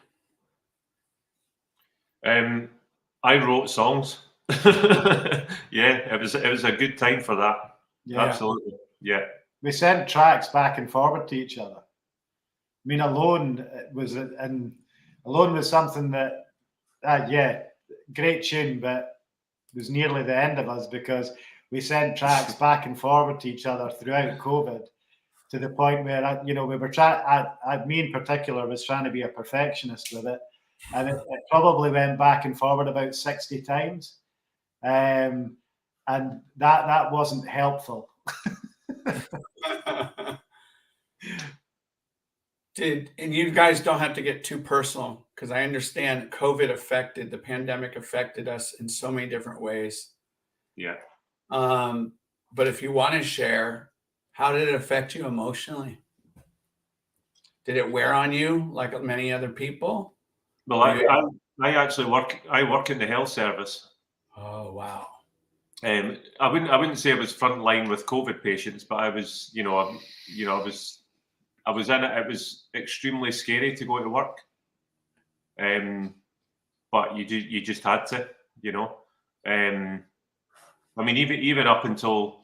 Speaker 3: I wrote songs. Yeah, it was a good time for that. Yeah. Absolutely. Yeah.
Speaker 2: We sent tracks back and forward to each other. I mean, Alone was something that, yeah, great tune, but was nearly the end of us because we sent tracks back and forward to each other throughout COVID, to the point where, we were trying, me in particular was trying to be a perfectionist with it. And it probably went back and forward about 60 times. And that wasn't helpful.
Speaker 1: And you guys don't have to get too personal, because I understand the pandemic affected us in so many different ways.
Speaker 3: Yeah.
Speaker 1: But if you want to share, how did it affect you emotionally? Did it wear on you like many other people?
Speaker 3: Well, I actually work in the health service.
Speaker 1: Oh, wow.
Speaker 3: I wouldn't say I was front line with COVID patients, but I was, I was in it. It was extremely scary to go to work. But you just had to, I mean, even up until,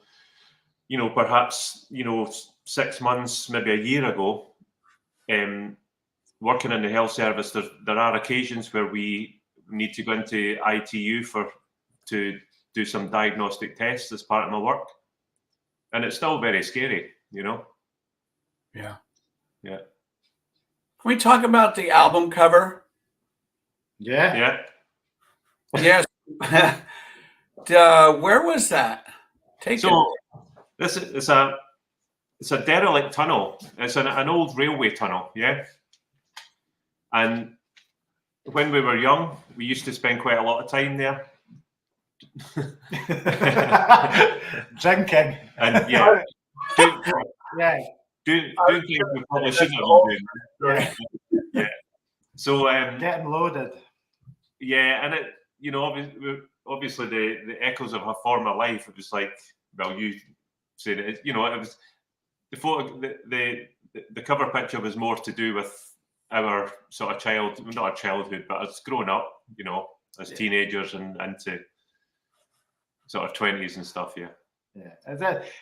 Speaker 3: perhaps, 6 months, maybe a year ago, working in the health service, there are occasions where we need to go into ITU to do some diagnostic tests as part of my work. And it's still very scary,
Speaker 1: Yeah.
Speaker 3: Yeah.
Speaker 1: Can we talk about the album cover?
Speaker 2: Yeah.
Speaker 3: Yeah.
Speaker 1: Yes. Where was that taken?
Speaker 3: So this is it's a derelict tunnel. It's an old railway tunnel, yeah. And when we were young, we used to spend quite a lot of time there.
Speaker 2: Drinking.
Speaker 3: And yeah, doing
Speaker 2: Yeah.
Speaker 3: things we probably shouldn't have been doing.
Speaker 2: Yeah.
Speaker 3: Yeah. So
Speaker 2: Getting loaded.
Speaker 3: yeah, and it, obviously the echoes of her former life. It was like, well, you said it. It was the photo. The cover picture was more to do with our sort of not our childhood, but us growing up. As teenagers and into sort of 20s and stuff. Yeah.
Speaker 2: Yeah,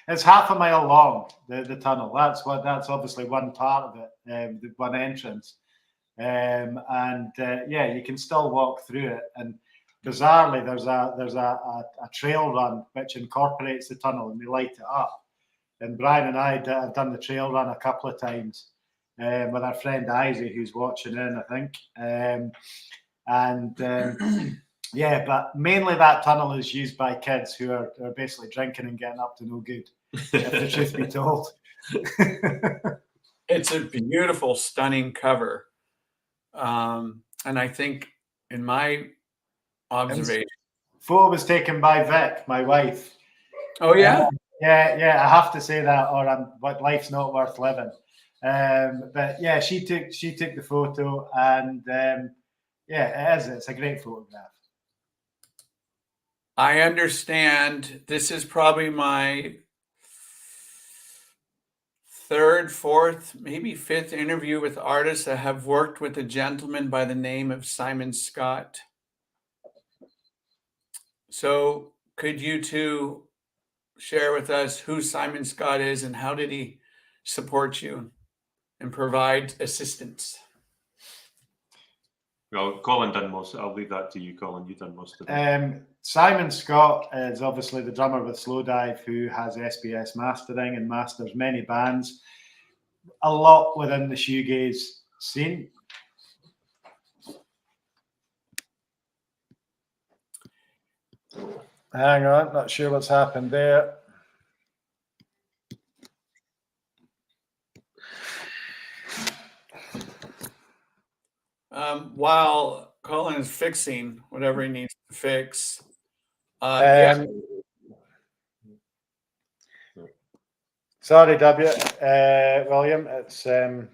Speaker 2: it's half a mile long. The tunnel. That's obviously one part of it. The one entrance. Yeah, you can still walk through it. And bizarrely, there's a trail run which incorporates the tunnel, and they light it up. And Brian and I have done the trail run a couple of times with our friend Isaac, who's watching in, I think. Yeah, but mainly that tunnel is used by kids who are basically drinking and getting up to no good, if the truth be told.
Speaker 1: It's a beautiful, stunning cover. And I think, in my observation,
Speaker 2: Photo was taken by Vic, my wife.
Speaker 1: oh yeah,
Speaker 2: Yeah, I have to say that, or life's not worth living. But yeah, she took the photo, and yeah, it is. It's a great photograph.
Speaker 1: I understand. This is probably my third, fourth, maybe fifth interview with artists that have worked with a gentleman by the name of Simon Scott. So could you two share with us who Simon Scott is and how did he support you and provide assistance?
Speaker 3: Well, Colin done most. I'll leave that to you, Colin. You've done most of it.
Speaker 2: Simon Scott is obviously the drummer with Slowdive, who has SBS mastering and masters many bands, a lot within the shoegaze scene. Hang on, not sure what's happened there.
Speaker 1: While Colin is fixing whatever he needs to fix,
Speaker 2: Sorry, William. It's our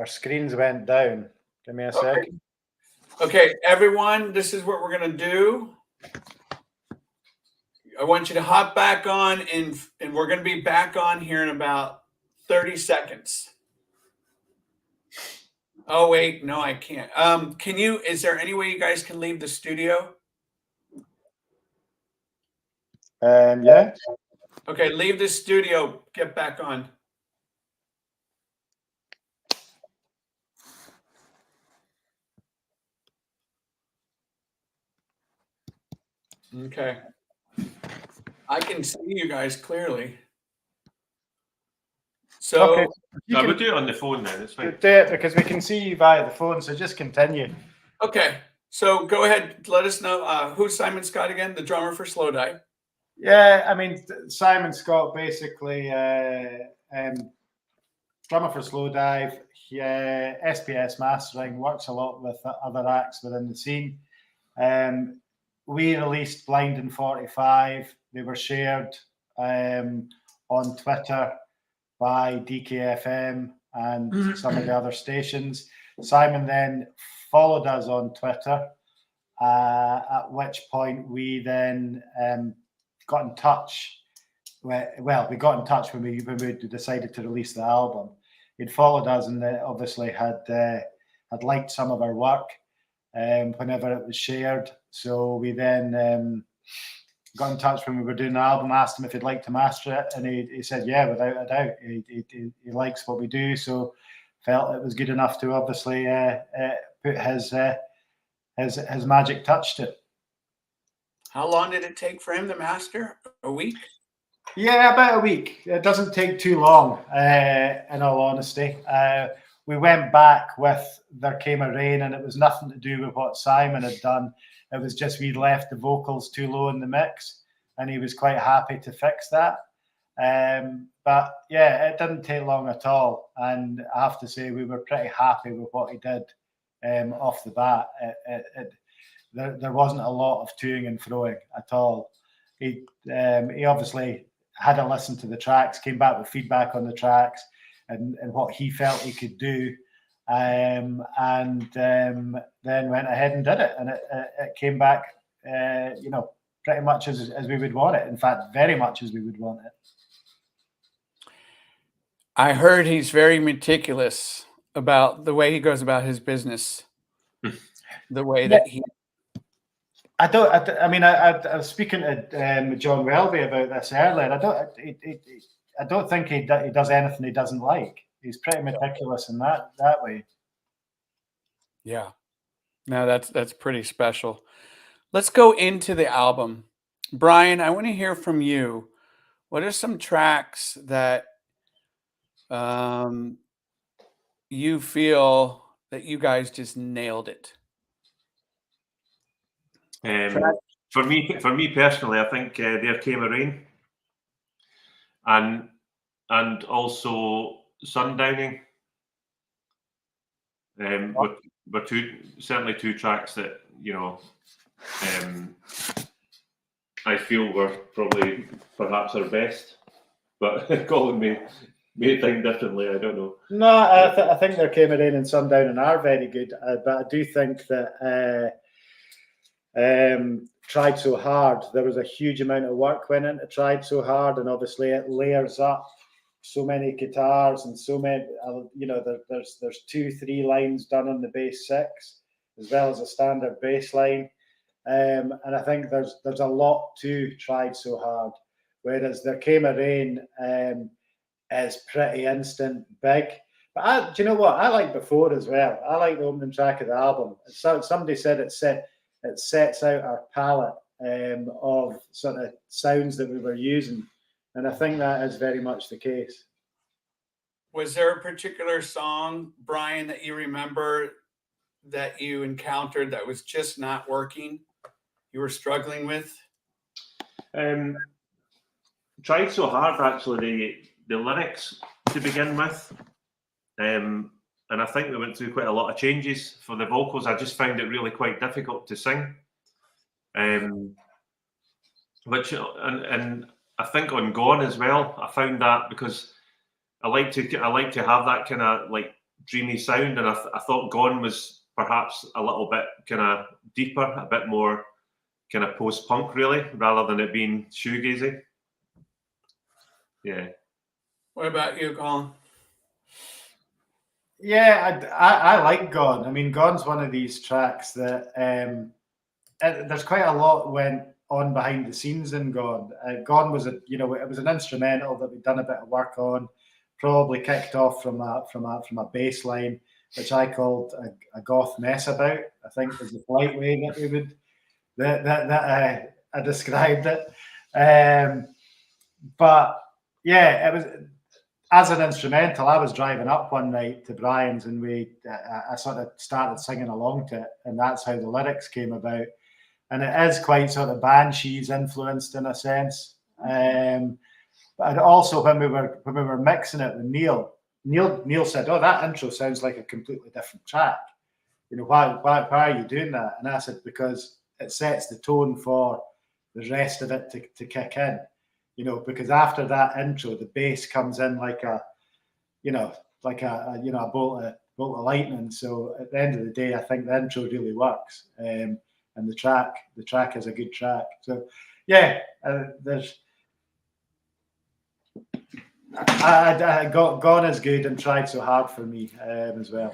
Speaker 2: screens went down. Give me a second.
Speaker 1: Okay, everyone, this is what we're gonna do. I want you to hop back on, and we're gonna be back on here in about 30 seconds. Oh wait, no, I can't. Is there any way you guys can leave the studio?
Speaker 2: Yeah.
Speaker 1: Okay, leave the studio, get back on. Okay. I can see you guys clearly. So
Speaker 2: okay.
Speaker 3: I would do it on the phone then. It's fine.
Speaker 2: Do it because we can see you via the phone, so just continue.
Speaker 1: Okay, so go ahead. Let us know who's Simon Scott again, the drummer for Slowdive.
Speaker 2: Yeah, I mean, Simon Scott basically drummer for Slowdive. He, SPS mastering, works a lot with other acts within the scene. We released Blind in 45. They were shared on Twitter by DKFM and some of the other stations. Simon then followed us on Twitter, at which point we then got in touch. Well, we got in touch when we decided to release the album. He'd followed us and obviously had liked some of our work whenever it was shared. So we then got in touch when we were doing the album, asked him if he'd like to master it, and he said, yeah, without a doubt. He likes what we do, so felt it was good enough to obviously put his magic touch to it.
Speaker 1: How long did it take for him to master? A week?
Speaker 2: Yeah, about a week. It doesn't take too long, in all honesty. We went back with There Came a Rain, and it was nothing to do with what Simon had done. It was just we'd left the vocals too low in the mix, and he was quite happy to fix that. But yeah, it didn't take long at all. And I have to say, we were pretty happy with what he did off the bat. There wasn't a lot of toing and froing at all. He obviously had a listen to the tracks, came back with feedback on the tracks and what he felt he could do, and then went ahead and did it. And it came back, pretty much as we would want it. In fact, very much as we would want it.
Speaker 1: I heard he's very meticulous about the way he goes about his business, the way that he.
Speaker 2: I was speaking to John Welby about this earlier. I don't think he does anything he doesn't like. He's pretty meticulous in that way.
Speaker 1: Yeah, no, that's pretty special. Let's go into the album. Brian, I want to hear from you. What are some tracks that you feel that you guys just nailed it?
Speaker 3: For me personally, I think There Came a Rain, and also Sundowning. Were certainly two tracks that I feel were probably perhaps our best, but Colin may think differently. I don't know.
Speaker 2: No, I think There Came a Rain and Sundowning are very good, but I do think that Tried So Hard, there was a huge amount of work went into Tried So Hard, and obviously it layers up so many guitars and so many, there's 2-3 lines done on the bass 6 as well as a standard bass line, and I think there's a lot to Tried So Hard, whereas There Came a Rain is pretty instant big. But do you know what, I like Before as well. I like the opening track of the album. So somebody said it sets out our palette of sort of sounds that we were using, and I think that is very much the case.
Speaker 1: Was there a particular song, Brian, that you remember that you encountered that was just not working, you were struggling with?
Speaker 3: Tried So Hard, actually, the lyrics to begin with, and I think we went through quite a lot of changes for the vocals. I just found it really quite difficult to sing, which and I think on Gone as well, I found that because I like to have that kind of like dreamy sound, and I thought Gone was perhaps a little bit kind of deeper, a bit more kind of post-punk really, rather than it being shoegazy. Yeah.
Speaker 1: What about you, Colin?
Speaker 2: Yeah, I like Gone. I mean, Gone's one of these tracks that there's quite a lot went on behind the scenes in Gone. Gone was it was an instrumental that we'd done a bit of work on, probably kicked off from a bass line, which I called a goth mess about. I think was the polite way that we would that I described it. But yeah, it was. As an instrumental, I was driving up one night to Brian's, and I sort of started singing along to it, and that's how the lyrics came about. And it is quite sort of Banshees influenced in a sense. But also when we were mixing it with Neil said, "Oh, that intro sounds like a completely different track. Why are you doing that?" And I said, "Because it sets the tone for the rest of it to kick in." Because after that intro, the bass comes in like a bolt of lightning. So at the end of the day, I think the intro really works, and the track is a good track. So yeah, Gone is good and Tried So Hard for me as well.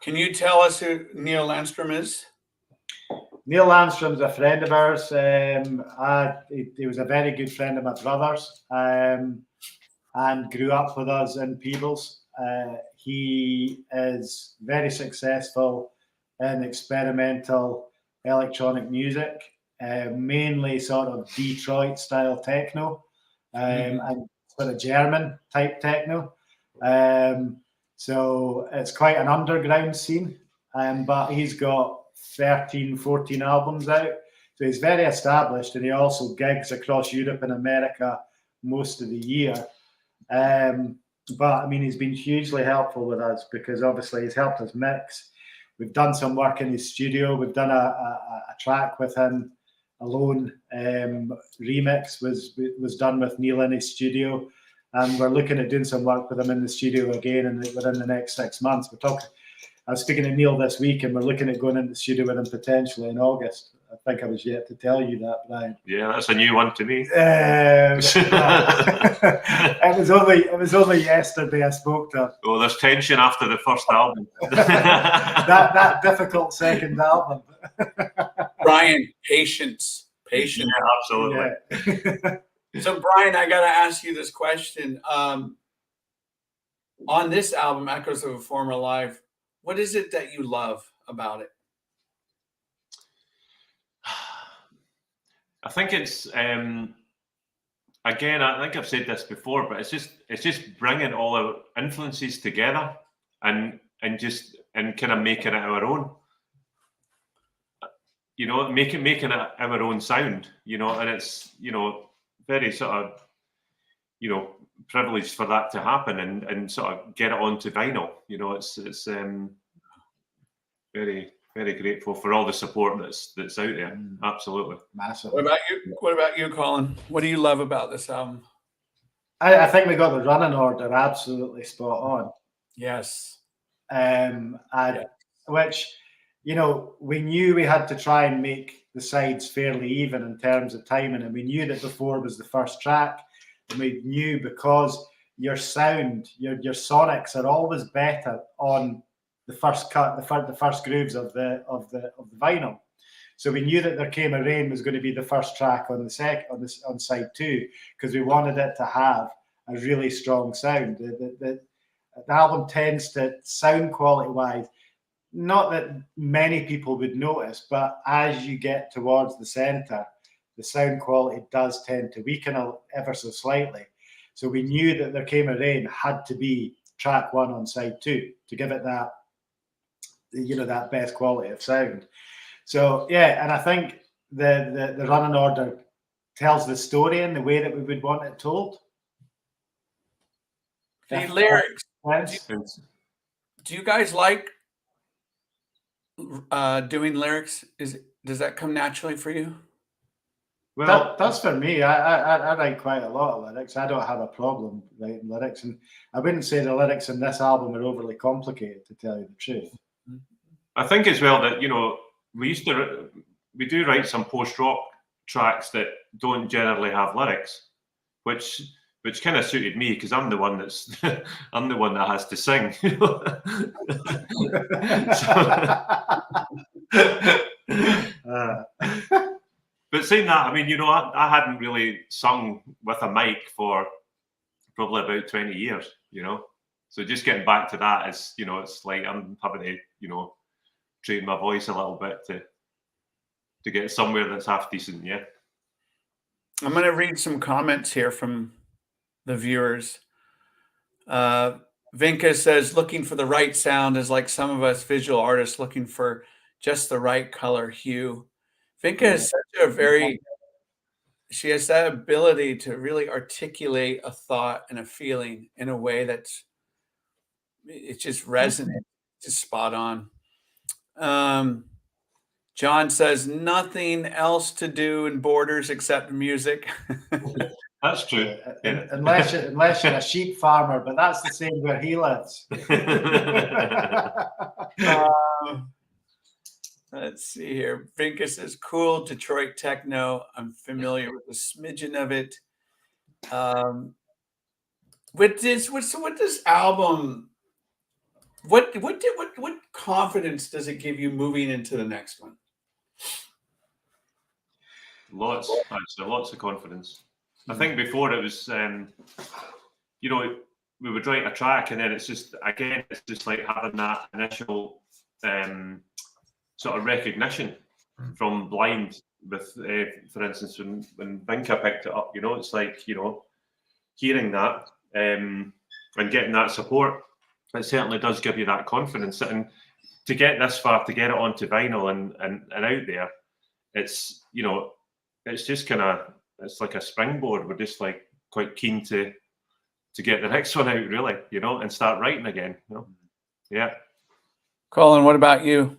Speaker 1: Can you tell us who Neil Landstrom is?
Speaker 2: Neil Landstrom's a friend of ours. He was a very good friend of my brother's, and grew up with us in Peebles. He is very successful in experimental electronic music, mainly sort of Detroit style techno, and sort of German type techno. So it's quite an underground scene, but he's got 13, 14 albums out. So he's very established, and he also gigs across Europe and America most of the year. But I mean, he's been hugely helpful with us because obviously he's helped us mix. We've done some work in his studio. We've done a track with him alone. Remix was done with Neil in his studio, and we're looking at doing some work with him in the studio again within the next 6 months. I was speaking to Neil this week, and we're looking at going into the studio with him potentially in August. I think I was yet to tell you that, Brian.
Speaker 3: Yeah, that's a new one to me.
Speaker 2: It was only yesterday I spoke to him.
Speaker 3: Oh, there's tension after the first album.
Speaker 2: that difficult second album.
Speaker 1: Brian, patience.
Speaker 3: Yeah, absolutely.
Speaker 2: Yeah.
Speaker 1: So, Brian, I got to ask you this question. On this album, Echoes of a Former Life, what is it that you love about it?
Speaker 3: I think it's again. I think I've said this before, but it's just bringing all our influences together and kind of making it our own. You know, making it our own sound. You know, and it's very sort of privileged for that to happen and sort of get it onto vinyl. You know, it's very, very grateful for all the support that's out there. Absolutely.
Speaker 2: Massive.
Speaker 1: What about you, Colin? What do you love about this album?
Speaker 2: I think we got the running order absolutely spot on.
Speaker 1: Yes.
Speaker 2: Which, we knew we had to try and make the sides fairly even in terms of timing, and we knew that before was the first track, and we knew because your sound, your sonics are always better on the first cut, the first grooves of the vinyl. So we knew that There Came a Rain was going to be the first track on on side 2, because we wanted it to have a really strong sound. The album tends to, sound quality wise, not that many people would notice, but as you get towards the center, the sound quality does tend to weaken ever so slightly. So we knew that There Came a Rain had to be track 1 on side 2 to give it that, that best quality of sound. So yeah, and I think the running order tells the story in the way that we would want it told.
Speaker 1: The lyrics. Do you guys like doing lyrics? Does that come naturally for you?
Speaker 2: Well, that's for me. I write quite a lot of lyrics. I don't have a problem writing lyrics, and I wouldn't say the lyrics in this album are overly complicated, to tell you the truth.
Speaker 3: I think as well that we do write some post-rock tracks that don't generally have lyrics, which kind of suited me because I'm the one that has to sing. But saying that, I mean, I hadn't really sung with a mic for probably about 20 years, So just getting back to that is, it's like I'm having to, train my voice a little bit to get somewhere that's half decent, yeah.
Speaker 1: I'm going to read some comments here from the viewers. Vinka says, looking for the right sound is like some of us visual artists looking for just the right color hue. Vinka is she has that ability to really articulate a thought and a feeling in a way that's, it's just resonant, just spot on. John says, nothing else to do in Borders except music.
Speaker 3: That's true. Yeah.
Speaker 2: Unless you're a sheep farmer, but that's the same where he lives.
Speaker 1: Let's see here. Vinka says, cool Detroit techno. I'm familiar with a smidgen of it. With this album, what confidence does it give you moving into the next one?
Speaker 3: Lots, actually, lots of confidence. I think before it was, you know, we would write a track, and then it's just like having that initial sort of recognition from Blind. With, for instance, when Vinca picked it up, you know, it's like, you know, hearing that and getting that support, it certainly does give you that confidence. And to get this far, to get it onto vinyl and out there, it's, you know, it's just kind of, it's like a springboard. We're just like quite keen to get the next one out, really, you know, and start writing again, you know. Yeah.
Speaker 1: Colin, what about you?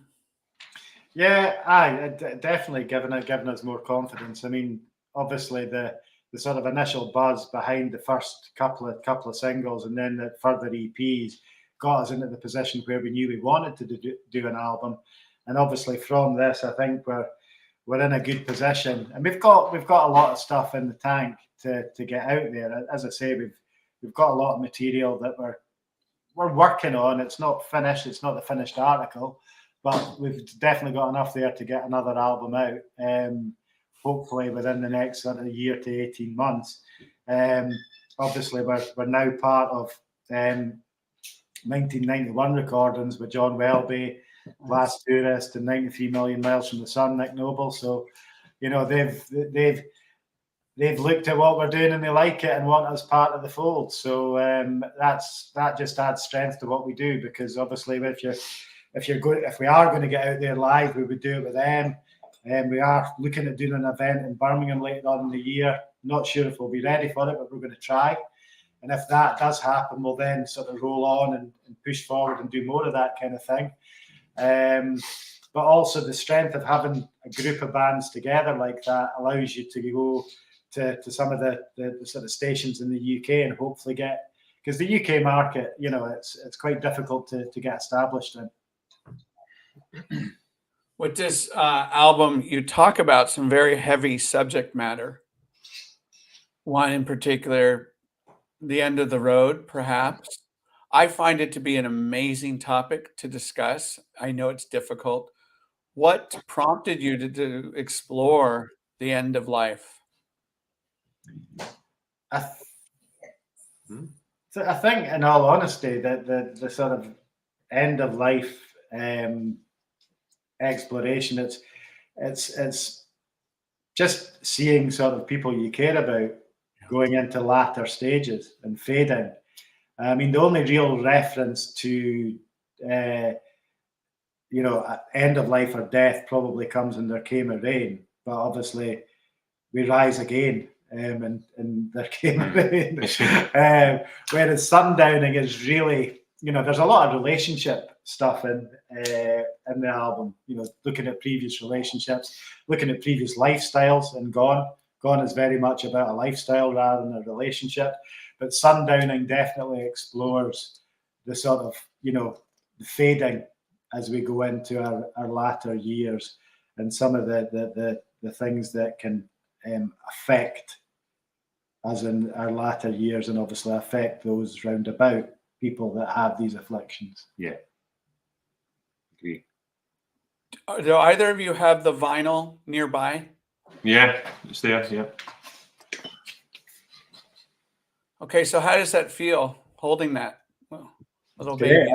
Speaker 2: Yeah, definitely given us more confidence. I mean, obviously the sort of initial buzz behind the first couple of singles and then the further EPs got us into the position where we knew we wanted to do an album. And obviously from this, I think we're in a good position, and we've got a lot of stuff in the tank to get out there. As I say, we've got a lot of material that we're working on. It's not finished. It's not the finished article, but we've definitely got enough there to get another album out. Hopefully within the next sort of year to 18 months. Obviously, we're now part of 1991 recordings with John Welby, Last Tourist, and 93 Million Miles from the Sun, Nick Noble. So, you know, they've looked at what we're doing and they like it and want us part of the fold. So that just adds strength to what we do, because obviously if we are going to get out there live, we would do it with them. And we are looking at doing an event in Birmingham later on in the year. Not sure if we'll be ready for it, but we're going to try. And if that does happen, we'll then sort of roll on and push forward and do more of that kind of thing. But also the strength of having a group of bands together like that allows you to go to some of the sort of stations in the UK and hopefully get, because the UK market, you know, it's quite difficult to get established in.
Speaker 1: With this album, you talk about some very heavy subject matter. One in particular, the end of the road, perhaps. I find it to be an amazing topic to discuss. I know it's difficult. What prompted you to explore the end of life?
Speaker 2: I think, in all honesty, that the sort of end of life exploration, it's just seeing sort of people you care about going into latter stages and fading. I mean, the only real reference to you know, end of life or death probably comes in There Came a Rain, but obviously we rise again, and There Came a Rain. Whereas Sundowning is really, you know, there's a lot of relationship stuff in the album. You know, looking at previous relationships, looking at previous lifestyles, and Gone is very much about a lifestyle rather than a relationship. But Sundowning definitely explores the sort of, you know, the fading as we go into our latter years, and some of the things that can affect us in our latter years, and obviously affect those round about people that have these afflictions.
Speaker 3: Yeah. Agree.
Speaker 1: Do either of you have the vinyl nearby?
Speaker 3: Yeah, it's there, yeah.
Speaker 1: Okay, so how does that feel, holding that little baby?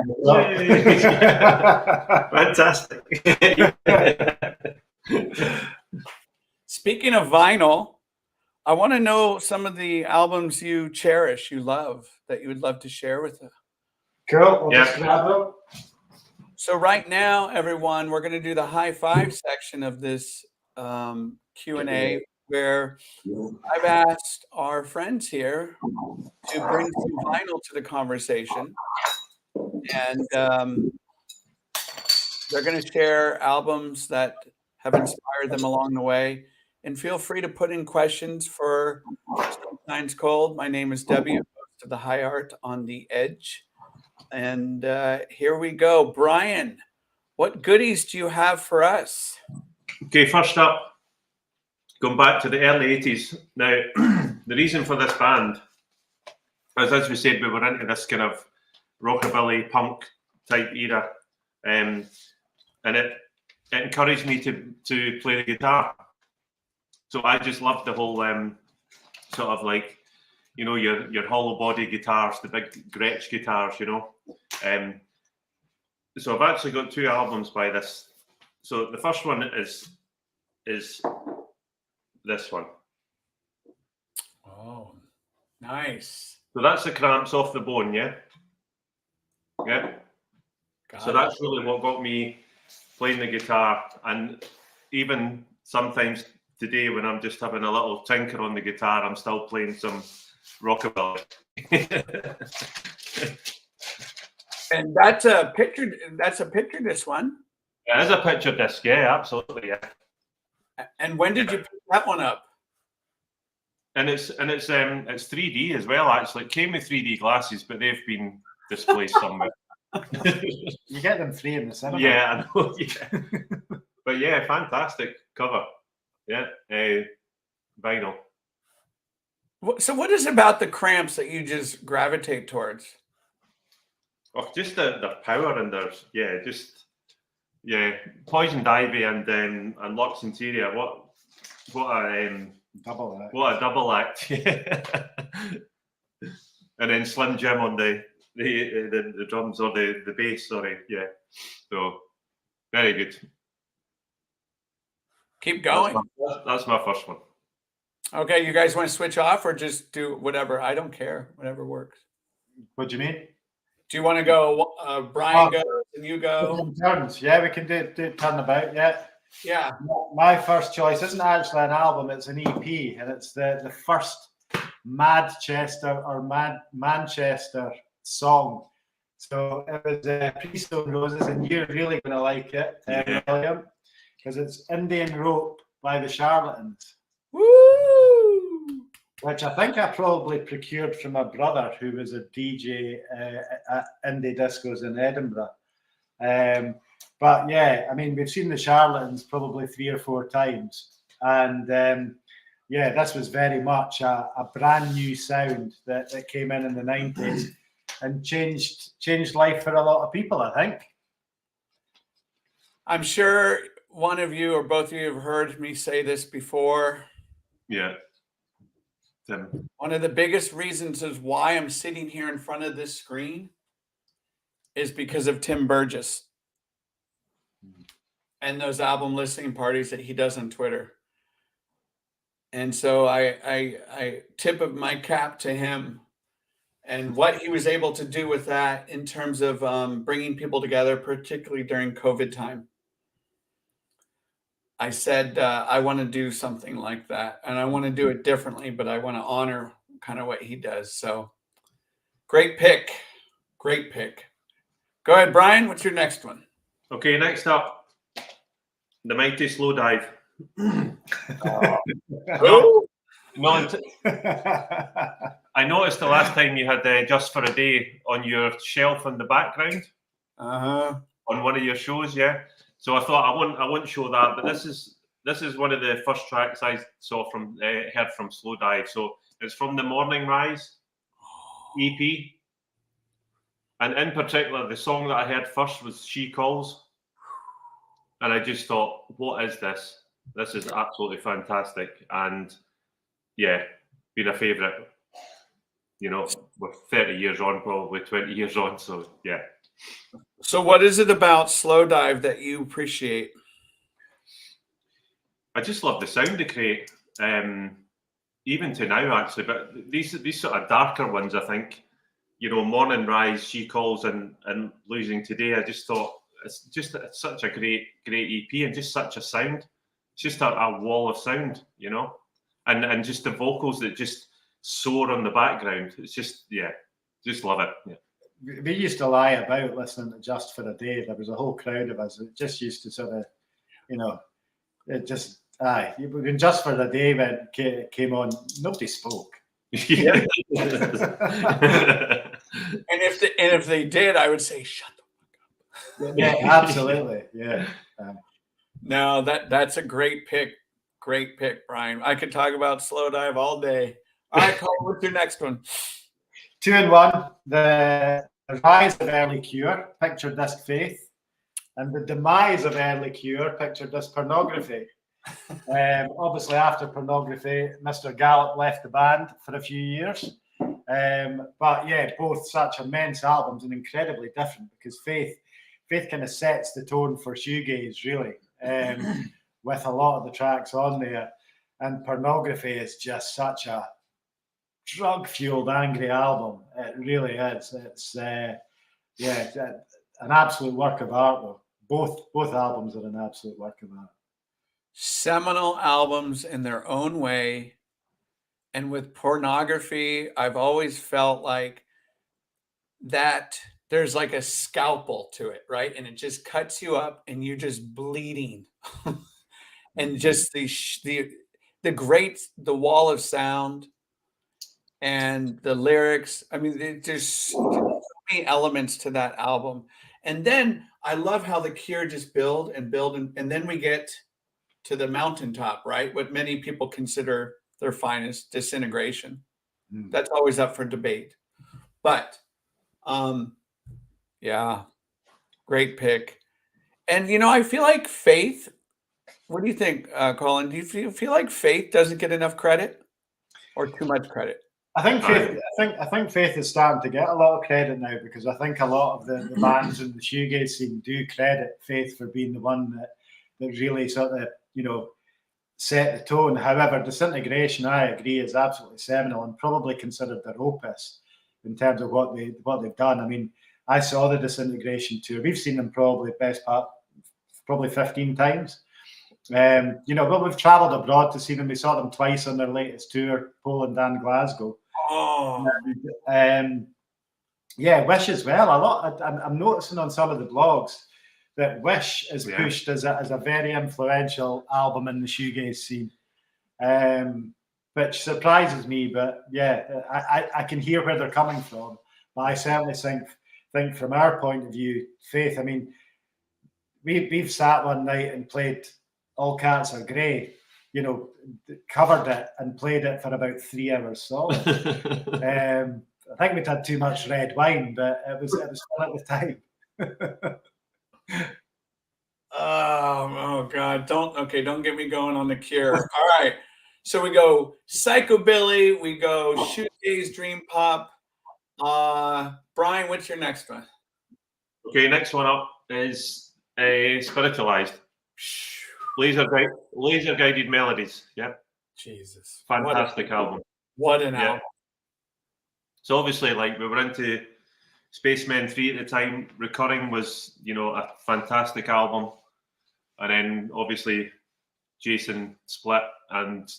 Speaker 4: Fantastic.
Speaker 1: Speaking of vinyl, I want to know some of the albums you cherish, you love, that you would love to share with us.
Speaker 2: Cool. We'll
Speaker 3: Yeah.
Speaker 2: just grab them.
Speaker 1: So right now, everyone, we're going to do the high five section of this Q&A, where I've asked our friends here to bring some vinyl to the conversation. And they're going to share albums that have inspired them along the way. And feel free to put in questions for Sometimes Cold. My name is W, host of the High Art on the Edge. And here we go. Brian, what goodies do you have for us?
Speaker 3: Okay, first up, going back to the early 80s. Now, the reason for this band is, as we said, we were into this kind of rockabilly punk type era, and it encouraged me to play the guitar. So I just love the whole sort of like, you know, your hollow body guitars, the big Gretsch guitars, you know. So I've actually got 2 albums by this. So the first one is this one.
Speaker 1: Oh, nice.
Speaker 3: So that's the Cramps Off the Bone, yeah? Yeah. So that's really what got me playing the guitar. And even sometimes today when I'm just having a little tinker on the guitar, I'm still playing some rockabilly.
Speaker 1: And that's a picture disc one.
Speaker 3: It is a picture disc, yeah, absolutely, yeah.
Speaker 1: And when did you pick that one up?
Speaker 3: And it's 3D as well, actually. It came with 3D glasses, but they've been displaced somewhere.
Speaker 2: You get them free in the cinema.
Speaker 3: Yeah, I know. Yeah. But yeah, fantastic cover. Yeah, vinyl.
Speaker 1: So what is it about the Cramps that you just gravitate towards?
Speaker 3: Oh, just the power and there's Poison Ivy and Lux Interior. What a
Speaker 2: Double act.
Speaker 3: what a double act. And then Slim Jim on the drums or the bass. Sorry, yeah. So very good.
Speaker 1: Keep going.
Speaker 3: That's my first one.
Speaker 1: Okay, you guys want to switch off or just do whatever? I don't care. Whatever works.
Speaker 2: What do you mean?
Speaker 1: Do you want to go? Brian goes and you go.
Speaker 2: Turns. Yeah, we can do turnabout. Yeah.
Speaker 1: Yeah.
Speaker 2: My first choice isn't actually an album; it's an EP, and it's the first Manchester song. So it was Pre-Stone Roses, and you're really going to like it, William, because it's Indian Rope by the Charlatans.
Speaker 1: Woo!
Speaker 2: Which I think I probably procured from my brother, who was a DJ at indie discos in Edinburgh. But yeah, I mean, we've seen the Charlatans probably 3 or 4 times. And this was very much a brand new sound that came in the 90s and changed life for a lot of people, I think.
Speaker 1: I'm sure one of you or both of you have heard me say this before.
Speaker 3: Yeah.
Speaker 1: One of the biggest reasons is why I'm sitting here in front of this screen is because of Tim Burgess and those album listening parties that he does on Twitter. And so I tip of my cap to him and what he was able to do with that in terms of bringing people together, particularly during COVID time. I said, I want to do something like that, and I want to do it differently, but I want to honor kind of what he does. So great pick. Great pick. Go ahead, Brian. What's your next one?
Speaker 3: Okay, next up, the Mighty Slow Dive. I noticed the last time you had Just for a Day on your shelf in the background on one of your shows, yeah. So I thought I wouldn't show that, but this is one of the first tracks I saw from heard from Slow Dive. So it's from the Morning Rise EP, and in particular, the song that I heard first was She Calls, and I just thought, what is this? This is absolutely fantastic, and yeah, been a favourite. You know, we're 30 years on, probably 20 years on, so yeah.
Speaker 1: So what is it about Slow Dive that you appreciate?
Speaker 3: I just love the sound they create, even to now actually. But these sort of darker ones, I think, you know, Morning Rise, She Calls, and Losing Today. I just thought it's such a great EP and just such a sound. It's just a wall of sound, you know, and just the vocals that just soar on the background. It's just just love it. Yeah.
Speaker 2: We used to lie about listening to Just for a Day. There was a whole crowd of us that just used to sort of, you know, it just, when Just for the Day came on, nobody spoke.
Speaker 3: Yeah.
Speaker 1: And if they did, I would say, shut the fuck up.
Speaker 2: Yeah, absolutely. Yeah.
Speaker 1: No, that's a great pick. Great pick, Brian. I could talk about Slow Dive all day. All right, Cole, what's your next one?
Speaker 2: 2 in 1, the rise of Early Cure, picture disc Faith, and the demise of Early Cure, picture disc Pornography. Obviously, after Pornography, Mr. Gallup left the band for a few years. But yeah, both such immense albums and incredibly different, because Faith kind of sets the tone for shoegaze, really, with a lot of the tracks on there. And Pornography is just such a drug-fueled, angry album. It really is. It's an absolute work of art, though. Both albums are an absolute work of art.
Speaker 1: Seminal albums in their own way. And with Pornography, I've always felt like that there's like a scalpel to it, right? And it just cuts you up and you're just bleeding. And just the wall of sound and the lyrics. I mean, there's so many elements to that album. And then I love how the Cure just build, and then we get to the mountaintop, right? What many people consider their finest, Disintegration. That's always up for debate. But yeah, great pick. And I feel like Faith. What do you think, Colin? Do you feel like Faith doesn't get enough credit, or too much credit?
Speaker 2: I think Faith is starting to get a lot of credit now, because I think a lot of the bands in the shoegaze scene do credit Faith for being the one that really sort of set the tone. However, Disintegration, I agree, is absolutely seminal and probably considered their opus in terms of what they've done. I mean, I saw the Disintegration tour. We've seen them probably 15 times. But we've travelled abroad to see them. We saw them twice on their latest tour, Poland and Glasgow.
Speaker 1: Oh,
Speaker 2: Wish as well. I'm noticing on some of the blogs that Wish is pushed as a very influential album in the shoegaze scene, which surprises me. But yeah, I can hear where they're coming from. But I certainly think from our point of view, Faith. I mean, we've sat one night and played All Cats Are Grey, covered it and played it for about 3 hours solid. I think we'd had too much red wine, but it was fun at the time.
Speaker 1: Oh God! Don't get me going on the Cure. All right, so we go psychobilly, we go shoegaze, dream pop. Brian, what's your next one?
Speaker 3: Okay, next one up is Spiritualized. Laser guided melodies. Yeah.
Speaker 1: Jesus.
Speaker 3: Fantastic album.
Speaker 1: What an album.
Speaker 3: So obviously, like, we were into Spacemen 3 at the time. Recurring was, a fantastic album. And then obviously Jason split and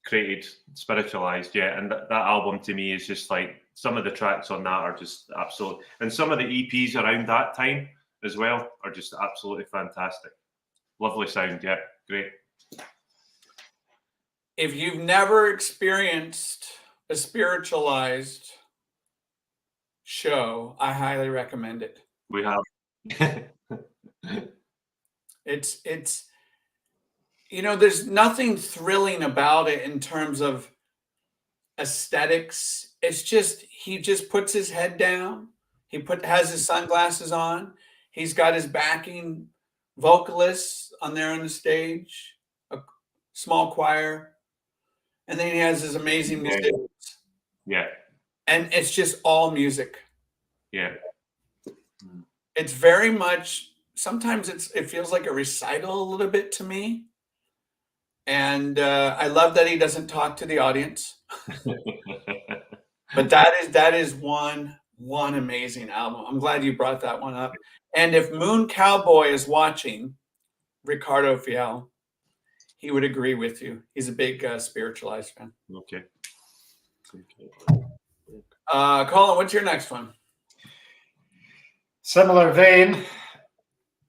Speaker 3: created Spiritualized. Yeah. And that album to me is just like, some of the tracks on that are just absolute. And some of the EPs around that time as well are just absolutely fantastic. Lovely sound. Yeah. Great.
Speaker 1: If you've never experienced a Spiritualized show, I highly recommend it.
Speaker 3: We have.
Speaker 1: It's there's nothing thrilling about it in terms of aesthetics. It's just, he just puts his head down. He has his sunglasses on. He's got his backing vocalists on there on the stage, a small choir, and then he has his amazing musicians.
Speaker 3: Yeah.
Speaker 1: And it's just all music.
Speaker 3: Yeah.
Speaker 1: It's very much, sometimes it feels like a recital a little bit to me. And I love that he doesn't talk to the audience. But that is one amazing album. I'm glad you brought that one up. And if Moon Cowboy is watching, Ricardo Fiel, he would agree with you. He's a big Spiritualized fan.
Speaker 3: Okay.
Speaker 1: Colin, what's your next one?
Speaker 2: Similar vein.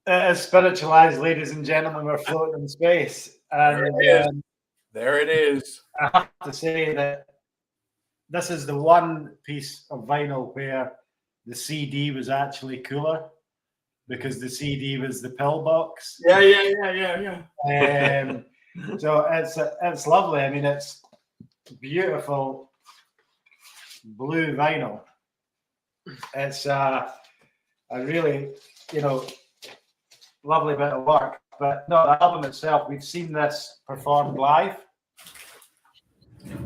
Speaker 2: As Spiritualized, ladies and gentlemen, we're floating in space. And
Speaker 1: there it is.
Speaker 2: I have to say that this is the one piece of vinyl where the CD was actually cooler, because the CD was the pill box.
Speaker 1: Yeah.
Speaker 2: So it's lovely. I mean, it's beautiful blue vinyl. It's a really, lovely bit of work. But no, the album itself, we've seen this performed live,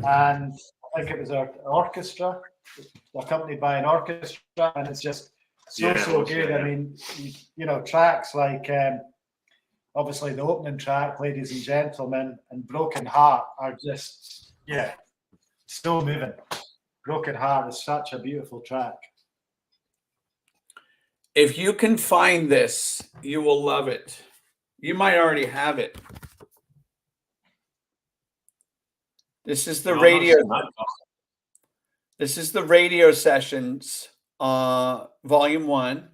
Speaker 2: and I think it was our orchestra, accompanied by an orchestra, and it's just so good.
Speaker 3: Yeah.
Speaker 2: I mean, you know, tracks like obviously the opening track, Ladies and Gentlemen, and Broken Heart are just so moving. Broken Heart is such a beautiful track.
Speaker 1: If you can find this, you will love it. You might already have it. This is the radio. This is the radio sessions, volume 1.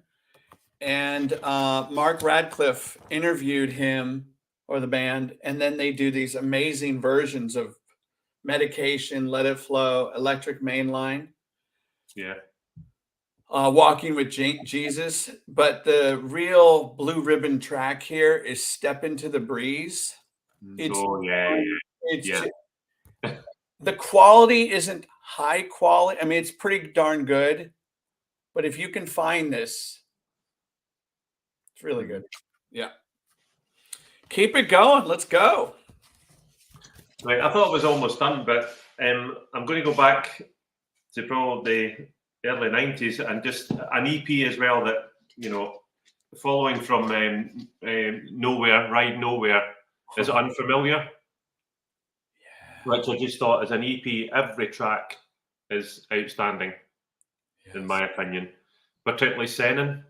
Speaker 1: And Mark Radcliffe interviewed him or the band, and then they do these amazing versions of Medication, Let It Flow, Electric Mainline.
Speaker 3: Yeah.
Speaker 1: Walking with Jesus. But the real blue ribbon track here is Step Into the Breeze. It's, the quality isn't high quality. I mean, it's pretty darn good. But if you can find this, it's really good. Yeah. Keep it going. Let's go.
Speaker 3: Right. I thought it was almost done, but I'm going to go back to probably the early 90s and just an EP as well that, you know, following from Nowhere, Ride Nowhere is Unfamiliar. Which I just thought as an EP, every track is outstanding, in my opinion. Particularly Senin.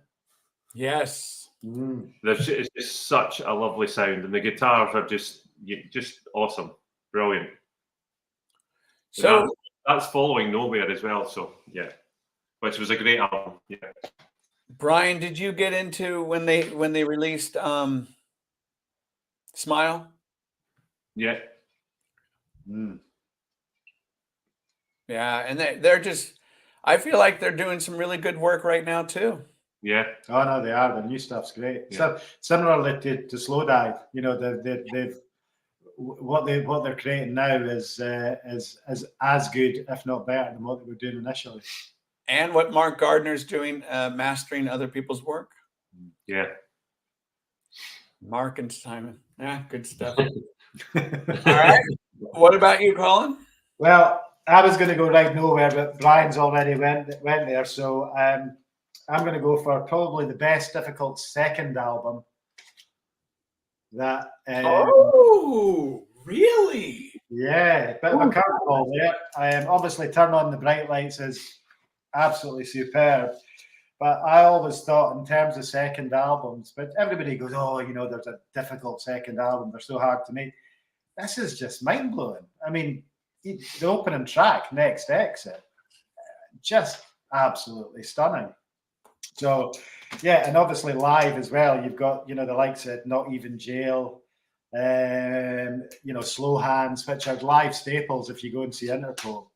Speaker 1: Yes.
Speaker 3: It's just such a lovely sound, and the guitars are just awesome, brilliant.
Speaker 1: So
Speaker 3: that's following Nowhere as well. So yeah, which was a great album. Yeah.
Speaker 1: Brian, did you get into when they released Smile?
Speaker 3: Yeah.
Speaker 1: Yeah, and they're just, I feel like they're doing some really good work right now too.
Speaker 3: Yeah.
Speaker 2: Oh no, they are. The new stuff's great. Yeah. So similarly to Slow Dive, you know, they've what they're creating now is as good, if not better, than what they were doing initially.
Speaker 1: And what Mark Gardner's doing, mastering other people's work.
Speaker 3: Yeah.
Speaker 1: Mark and Simon. Yeah, good stuff. All right. What about you, Colin?
Speaker 2: Well, I was going to go Ride Nowhere, but Brian's already went there. So I'm going to go for probably the best difficult second album. That.
Speaker 1: Oh, really?
Speaker 2: Yeah, bit of a curveball there. Obviously, Turn on the Bright Lights is absolutely superb. But I always thought in terms of second albums, but everybody goes, oh, you know, there's a difficult second album. They're so hard to make. This is just mind-blowing. I mean, the opening track, Next Exit, just absolutely stunning. So, yeah, and obviously live as well. You've got, you know, the likes of Not Even Jail, you know, Slow Hands, which are live staples if you go and see Interpol.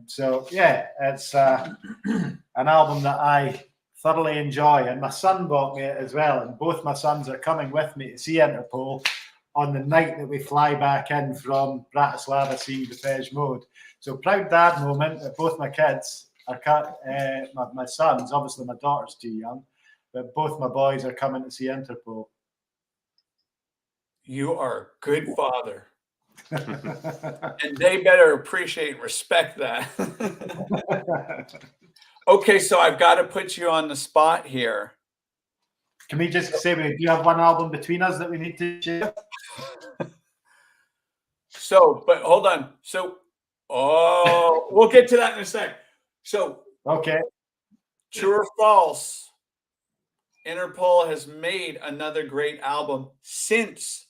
Speaker 2: So, yeah, it's an album that I thoroughly enjoy. And my son bought me it as well. And both my sons are coming with me to see Interpol on the night that we fly back in from Bratislava seeing Depeche Mode. So proud dad moment that both my kids are my sons, obviously my daughter's too young, but both my boys are coming to see Interpol.
Speaker 1: You are a good father. And they better appreciate and respect that. Okay, so I've got to put you on the spot here.
Speaker 2: Can we just say we do have one album between us that we need to share?
Speaker 1: So, but hold on. So, we'll get to that in a sec. So,
Speaker 2: okay.
Speaker 1: True or false? Interpol has made another great album since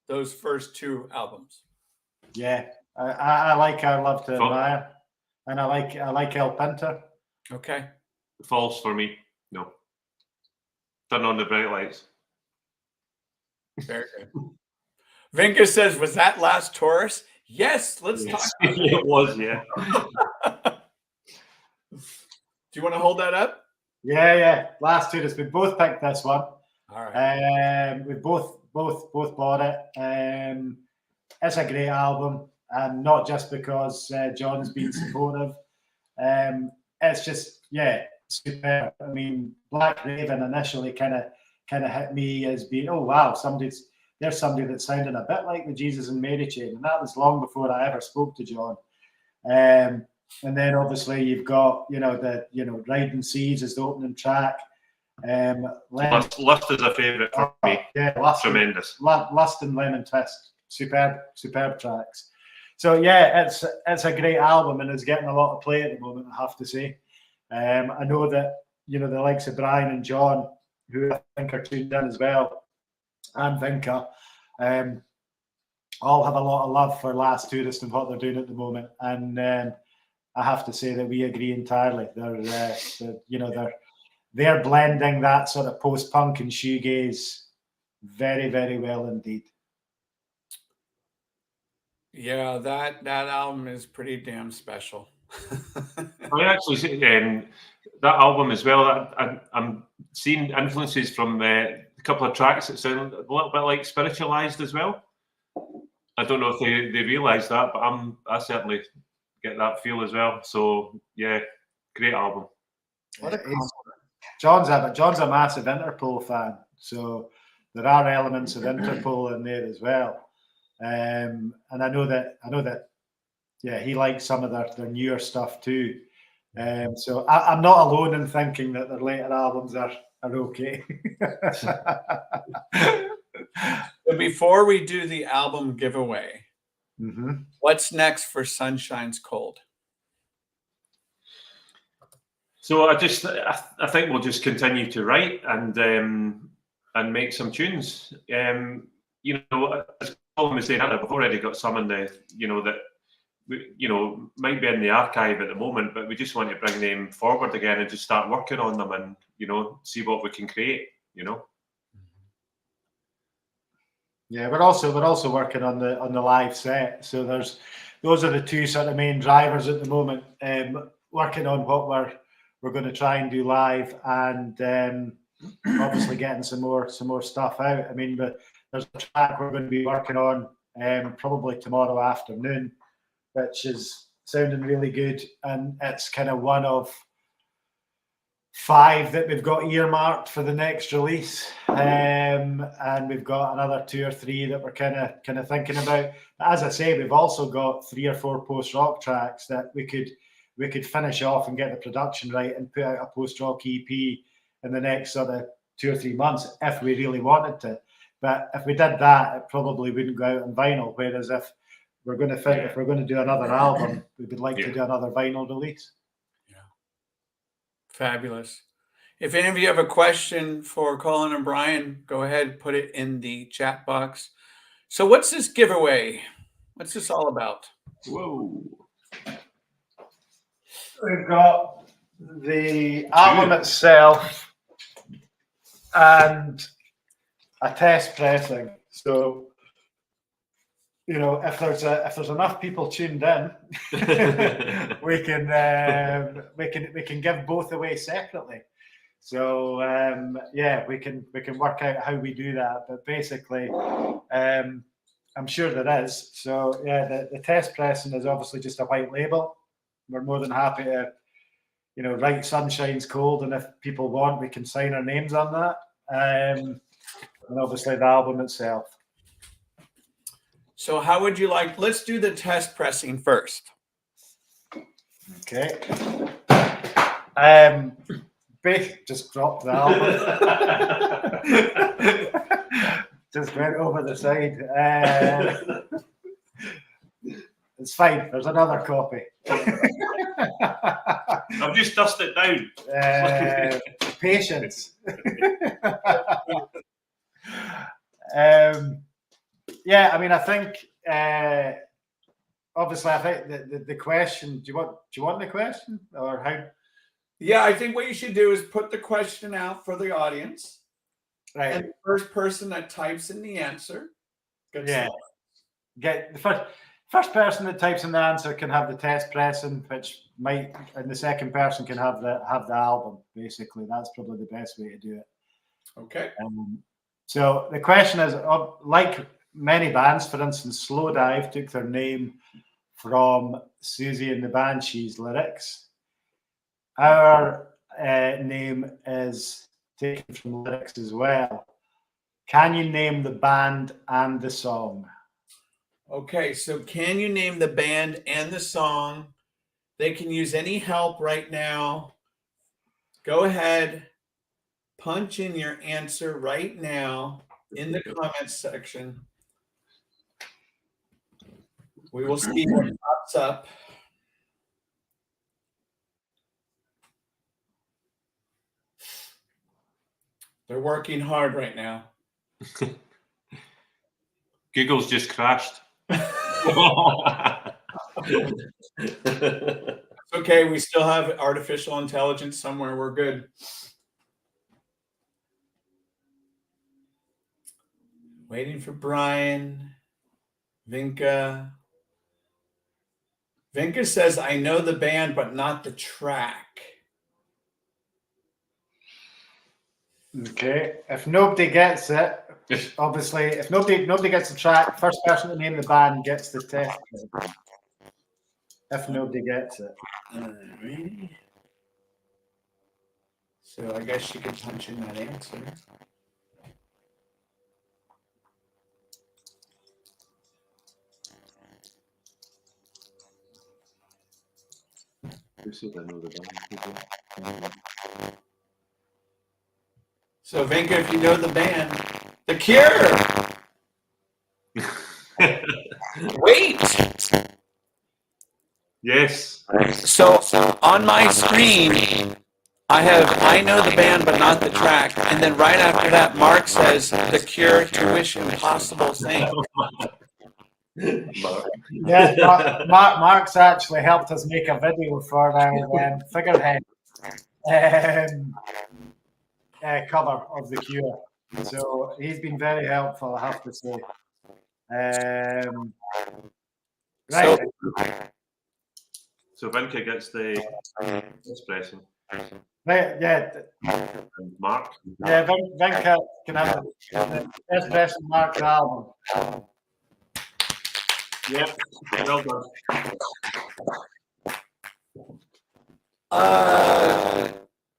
Speaker 1: those first two albums.
Speaker 2: Yeah, I like Our Love to Admire, and I like El Pinta.
Speaker 1: Okay.
Speaker 3: False for me. No. Turn on the Bright Lights.
Speaker 1: Very good. Vinka says, was that Last Taurus? Yes, let's talk about it.
Speaker 3: It was, yeah.
Speaker 1: Do you want to hold that up?
Speaker 2: Yeah. Last Taurus. We both picked this one.
Speaker 1: All right.
Speaker 2: We both bought it. It's a great album, and not just because John's been supportive. It's just, yeah, superb. I mean, Black Raven initially kind kind of hit me as being, oh wow, there's somebody that sounded a bit like the Jesus and Mary chain, and that was long before I ever spoke to John. And then obviously you've got the Riding Seas as the opening track.
Speaker 3: Lust is a favourite for me.
Speaker 2: Yeah,
Speaker 3: Tremendous.
Speaker 2: Lust and Lemon Twist, superb tracks. So yeah, it's a great album and it's getting a lot of play at the moment, I have to say. I know that the likes of Brian and John, who I think are tuned in as well, and Vinca, all have a lot of love for Last Tourist and what they're doing at the moment. And I have to say that we agree entirely. They're blending that sort of post-punk and shoegaze very, very well indeed.
Speaker 1: Yeah, that album is pretty damn special.
Speaker 3: I actually see that album as well. I'm seeing influences from a couple of tracks that sound a little bit like spiritualized as well. I don't know if they realise that, but I certainly get that feel as well. So yeah, great album.
Speaker 1: What a compliment.
Speaker 2: John's a massive Interpol fan, so there are elements of Interpol in there as well. And I know that yeah, he likes some of their newer stuff too. So I'm not alone in thinking that their later albums are okay.
Speaker 1: But before we do the album giveaway,
Speaker 2: Mm-hmm.
Speaker 1: what's next for Sunshine's Cold?
Speaker 3: So I think we'll just continue to write and make some tunes. As Colin was saying, I've already got some in the that might be in the archive at the moment, but we just want to bring them forward again and just start working on them and see what we can create.
Speaker 2: Yeah, we're also working on the live set. So those are the two sort of main drivers at the moment. Working on what we're going to try and do live, and obviously getting some more stuff out. I mean, but there's a track we're going to be working on probably tomorrow afternoon, which is sounding really good, and it's kind of one of 5 that we've got earmarked for the next release, and we've got another 2 or 3 that we're kind of thinking about. As I say, we've also got 3 or 4 post-rock tracks that we could finish off and get the production right and put out a post-rock EP in the next sort of 2 or 3 months if we really wanted to. But if we did that, it probably wouldn't go out on vinyl. Whereas if we're going to do another album, we would like to do another vinyl release.
Speaker 1: Fabulous. If any of you have a question for Colin and Brian, go ahead, put it in the chat box. So what's this giveaway? What's this all about?
Speaker 3: Whoa.
Speaker 2: We've got the album itself and a test pressing. So, if there's enough people tuned in, we can give both away separately. So we can work out how we do that. But basically, I'm sure there is. So yeah, the test pressing is obviously just a white label. We're more than happy to, write Sunshine's Cold, and if people want, we can sign our names on that. And obviously the album itself.
Speaker 1: So how would you like, let's do the test pressing first.
Speaker 2: Okay. Just dropped the album. Just went over the side. It's fine. There's another copy.
Speaker 3: I've just dusted it down.
Speaker 2: Patience. I mean, I think obviously, I think the question. Do you want the question or how?
Speaker 1: Yeah, I think what you should do is put the question out for the audience,
Speaker 2: Right.
Speaker 1: and the first person that types in the answer gets
Speaker 2: Get the first person that types in the answer can have the test pressing, and the second person can have the album. Basically, that's probably the best way to do it.
Speaker 1: Okay.
Speaker 2: So the question is, like many bands, for instance, Slowdive took their name from Susie and the Banshees lyrics. Our name is taken from lyrics as well. Can you name the band and the song?
Speaker 1: Okay, so can you name the band and the song? They can use any help right now. Go ahead, punch in your answer right now in the comments section. We will see what pops up. They're working hard right now.
Speaker 3: Google's just crashed.
Speaker 1: Okay, we still have artificial intelligence somewhere. We're good. Waiting for Brian. Vinka. Vinka says, I know the band, but not the track.
Speaker 2: Okay, if nobody gets it, obviously, if nobody gets the track, first person to name the band gets the test. If nobody gets it.
Speaker 1: Alright. So I guess you could punch in that answer.
Speaker 3: Who said I know the band?
Speaker 1: So Vinka, if you know the band, The Cure. Wait.
Speaker 3: Yes.
Speaker 1: So on my screen, I have I know the band, but not the track. And then right after that, Mark says The Cure to Wish Impossible Things.
Speaker 2: Yes, Mark's actually helped us make a video for our figurehead cover of The Cure. So he's been very helpful, I have to say. Right.
Speaker 3: So Vinka gets the espresso.
Speaker 2: Right, yeah.
Speaker 3: And Mark.
Speaker 2: Yeah, Vinka can have the espresso Mark's album.
Speaker 3: Yep. Well done.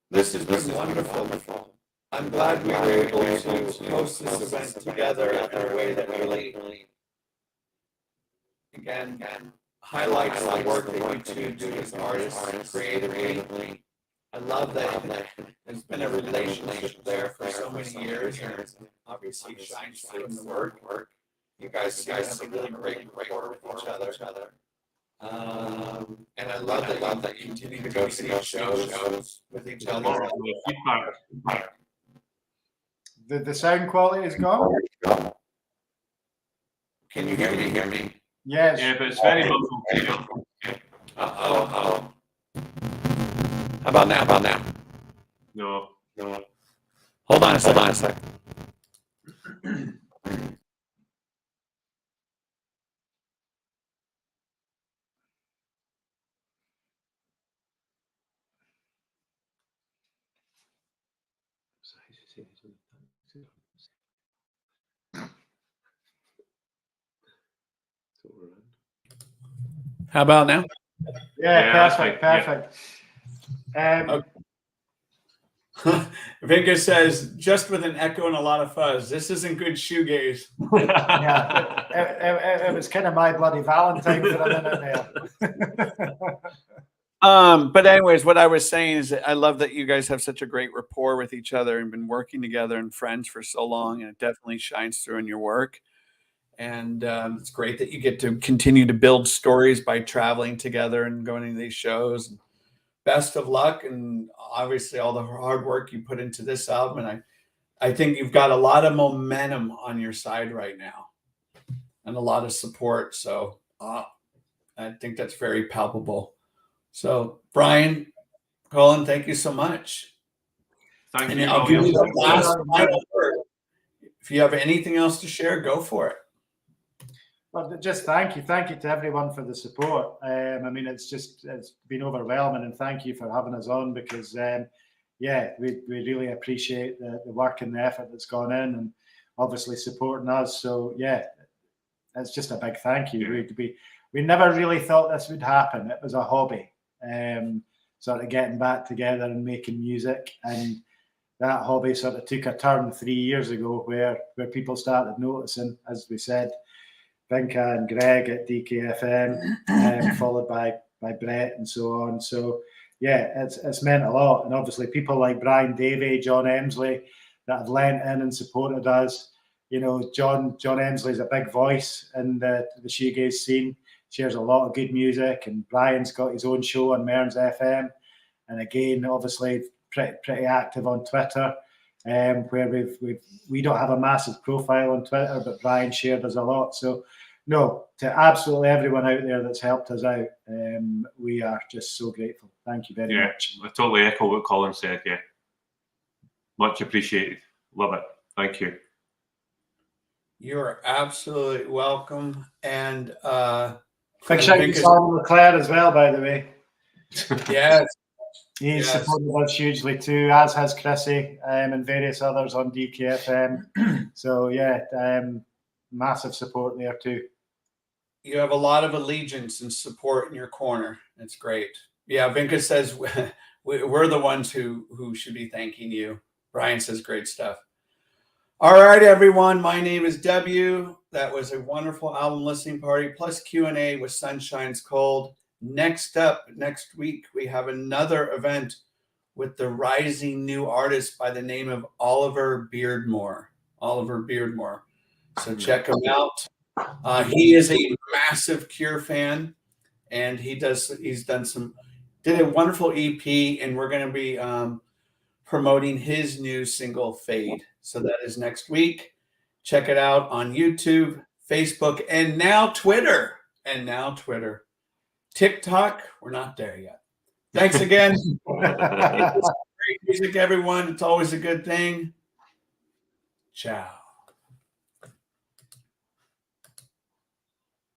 Speaker 1: This has been wonderful. I'm glad we were able to host this event together in a way that really, again, highlights the work that you two do as artists creatively. I love that there's been a relationship there for so many years, and it obviously shines through in the work. You guys have a really great rapport with each other. And I love that you continue to go see shows with each other.
Speaker 3: Feedback.
Speaker 2: The sound quality is gone?
Speaker 1: Can you hear me?
Speaker 2: Yes.
Speaker 3: Yeah, but it's very muffled.
Speaker 1: How about now?
Speaker 3: No.
Speaker 1: Hold on a sec. How about now?
Speaker 2: Yeah,
Speaker 3: Yeah,
Speaker 2: perfect.
Speaker 1: Vinka says, just with an echo and a lot of fuzz. This isn't good shoegaze.
Speaker 2: Yeah, it was kind of my bloody Valentine for a minute there.
Speaker 1: But anyways, what I was saying is that I love that you guys have such a great rapport with each other and been working together and friends for so long, and it definitely shines through in your work. And it's great that you get to continue to build stories by traveling together and going to these shows. Best of luck, and obviously all the hard work you put into this album. And I think you've got a lot of momentum on your side right now and a lot of support. So I think that's very palpable. So Brian, Colin, thank you so much.
Speaker 3: Thank you.
Speaker 1: I'll give you the last final word. If you have anything else to share, go for it.
Speaker 2: Well, just thank you to everyone for the support. I mean, it's been overwhelming, and thank you for having us on, because we really appreciate the work and the effort that's gone in, and obviously supporting us. So yeah, it's just a big thank you. We never really thought this would happen. It was a hobby, sort of getting back together and making music, and that hobby sort of took a turn 3 years ago where people started noticing, as we said, Vinca and Greg at DKFM, followed by Brett and so on. So yeah, it's meant a lot. And obviously people like Brian Davey, John Emsley that have lent in and supported us. You know, John Emsley is a big voice in the shoegaze scene, shares a lot of good music, and Brian's got his own show on Mearns FM. And again, obviously pretty active on Twitter, where we don't have a massive profile on Twitter, but Brian shared us a lot. So no, to absolutely everyone out there that's helped us out, we are just so grateful. Thank you very much.
Speaker 3: I totally echo what Colin said. Yeah, much appreciated. Love it. Thank you.
Speaker 1: You're absolutely welcome. And
Speaker 2: big shout out to Simon Leclerc as well, by the way.
Speaker 1: Yes.
Speaker 2: He's supported us hugely too, as has Chrissy and various others on DKFM. So yeah, massive support there too.
Speaker 1: You have a lot of allegiance and support in your corner. It's great. Yeah, Vinca says we're the ones who should be thanking you. Brian says great stuff. All right, everyone. My name is W. That was a wonderful album listening party plus Q&A with Sunshine's Cold. Next up, next week, we have another event with the rising new artist by the name of Oliver Beardmore. So check him out. He is a massive Cure fan, and did a wonderful EP, and we're going to be promoting his new single Fade. So that is next week. Check it out on YouTube, Facebook, and now Twitter. TikTok, we're not there yet. Thanks again. Great music, everyone. It's always a good thing. Ciao.